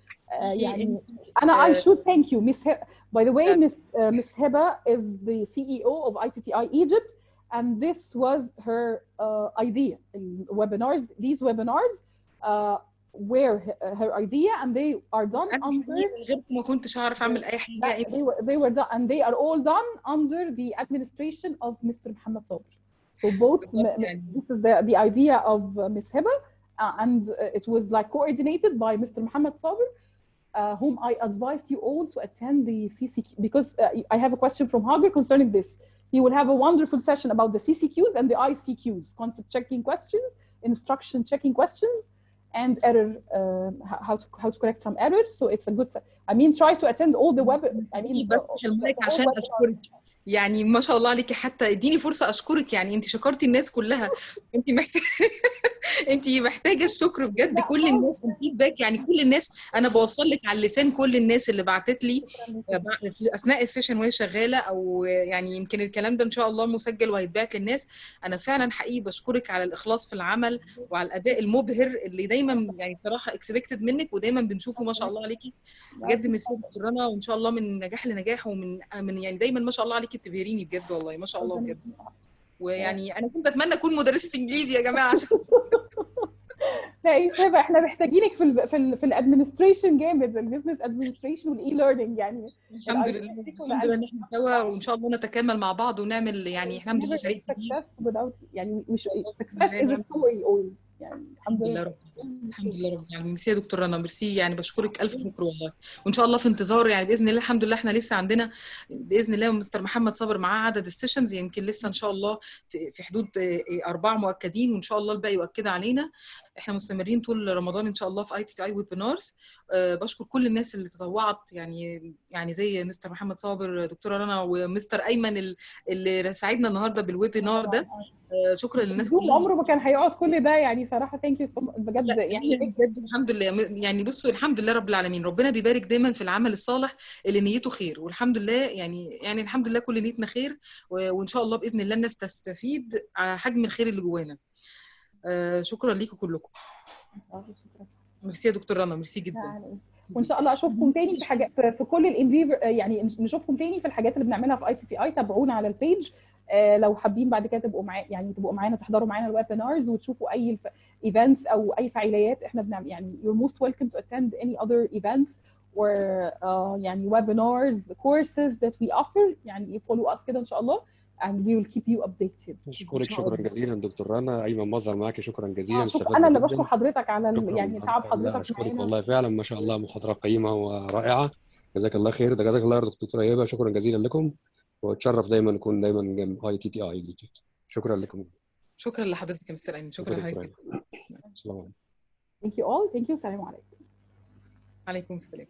يعني I should thank you, Miss Heba. By the way, Miss Heba is the CEO of iTTi Egypt, and this was her idea. Webinars, these webinars were her idea, and they are done under. ما كنتش أعرف أعمل أي حاجة. They were done, and they are all done under the administration of Mr. Muhammad Sabr. So both, this is the idea of Miss Heba, and it was like coordinated by Mr. Muhammad Sabr. whom I advise you all to attend the CCQ, because I have a question from Hagar concerning this. He will have a wonderful session about the CCQs and the ICQs, concept checking questions, instruction checking questions, and error, how to correct some errors. So it's a good, I mean, try to attend all the web, I mean, بفتح المايك عشان اشكرك، يعني ما شاء الله عليكي، حتى اديني فرصه اشكرك، يعني انت شكرتي الناس كلها، انت محتاجه انت محتاجه الشكر بجد. كل الناس الفيدباك، يعني كل الناس انا بوصل لك على لسان كل الناس اللي بعتت لي في اثناء السيشن وهي شغاله، او يعني يمكن الكلام ده ان شاء الله مسجل وهيتبعت للناس. انا فعلا حقيقي بشكرك على الاخلاص في العمل وعلى الاداء المبهر اللي دايما يعني بصراحه اكسبكتد منك، ودايما بنشوفه ما شاء الله عليكي بجد. ميرسي دكتور رنا، وان شاء الله من نجاح لنجاح، ومن يعني دايما ما شاء الله عليكي بتبهريني بجد والله، ما شاء الله بجد. ويعني انا كنت اتمنى اكون مدرسه انجليزي يا جماعه عشان لا يا هبه، احنا محتاجينك في الادمنستريشن جامد، البيزنس ادمنستريشن والاي ليرنينج يعني. الحمد لله الحمد لله ان احنا سوا، وان شاء الله نتكامل مع بعض ونعمل، يعني الحمد لله فريق كبير. يعني success is a story always، يعني الحمد لله. الحمد لله رب العالمين. ميرسي يا دكتور رنا، ميرسي، يعني بشكرك الف شكر والله. وان شاء الله في انتظار، يعني باذن الله الحمد لله احنا لسه عندنا باذن الله مستر محمد صابر معاه عدد السيشنز، يمكن لسه ان شاء الله في حدود 4 مؤكدين، وان شاء الله الباقي يؤكد علينا. احنا مستمرين طول رمضان ان شاء الله في iTTi ويبينارز. بشكر كل الناس اللي تطوعت، يعني زي مستر محمد صابر، دكتوره رنا، ومستر ايمن اللي ساعدنا النهارده بالويبينار ده. شكرا للناس كلها. عمره ما كان هيقعد كل ده، يعني صراحه ثانك يو بجد، يعني بجد الحمد لله. يعني بصوا الحمد لله رب العالمين، ربنا بيبارك دايما في العمل الصالح اللي نيته خير، والحمد لله يعني الحمد لله كل نيتنا خير، وان شاء الله باذن الله الناس تستفيد على حجم الخير اللي جوانا. شكرا ليكم كلكم. ميرسي يا دكتور رنا، ميرسي جدا. وان شاء الله اشوفكم تاني في حاجات، في كل الانفيفر، يعني نشوفكم تاني في الحاجات اللي بنعملها في iTTi. تابعونا على البيج لو حابين بعد كده تبقوا معانا، تحضروا معانا الويبينارز وتشوفوا اي ايفنتس او اي فعاليات احنا بنعمل. يعني you're most welcome to attend any other events or يعني webinars, courses that we offer. يعني follow us كده ان شاء الله and we will keep you updated. اشكرك شكرا جزيلا دكتور رنا. ايمن مظهر معاكي، شكرا جزيلا. شكرا، انا اللي بشكر حضرتك على يعني تعب حضرتك. اشكرك والله فعلا، ما شاء الله محاضره قيمه ورائعه. جزاك الله خير. جزاك الله خير دكتوره هبه، شكرا جزيلا لكم، واتشرف دايما نكون دايما جنب iTTi. شكرا لكم. شكرا لحضرتك يا مستر ايمن. شكرا لحضرتك. السلام عليكم. Thank you all. Thank you. السلام عليكم. عليكم السلام.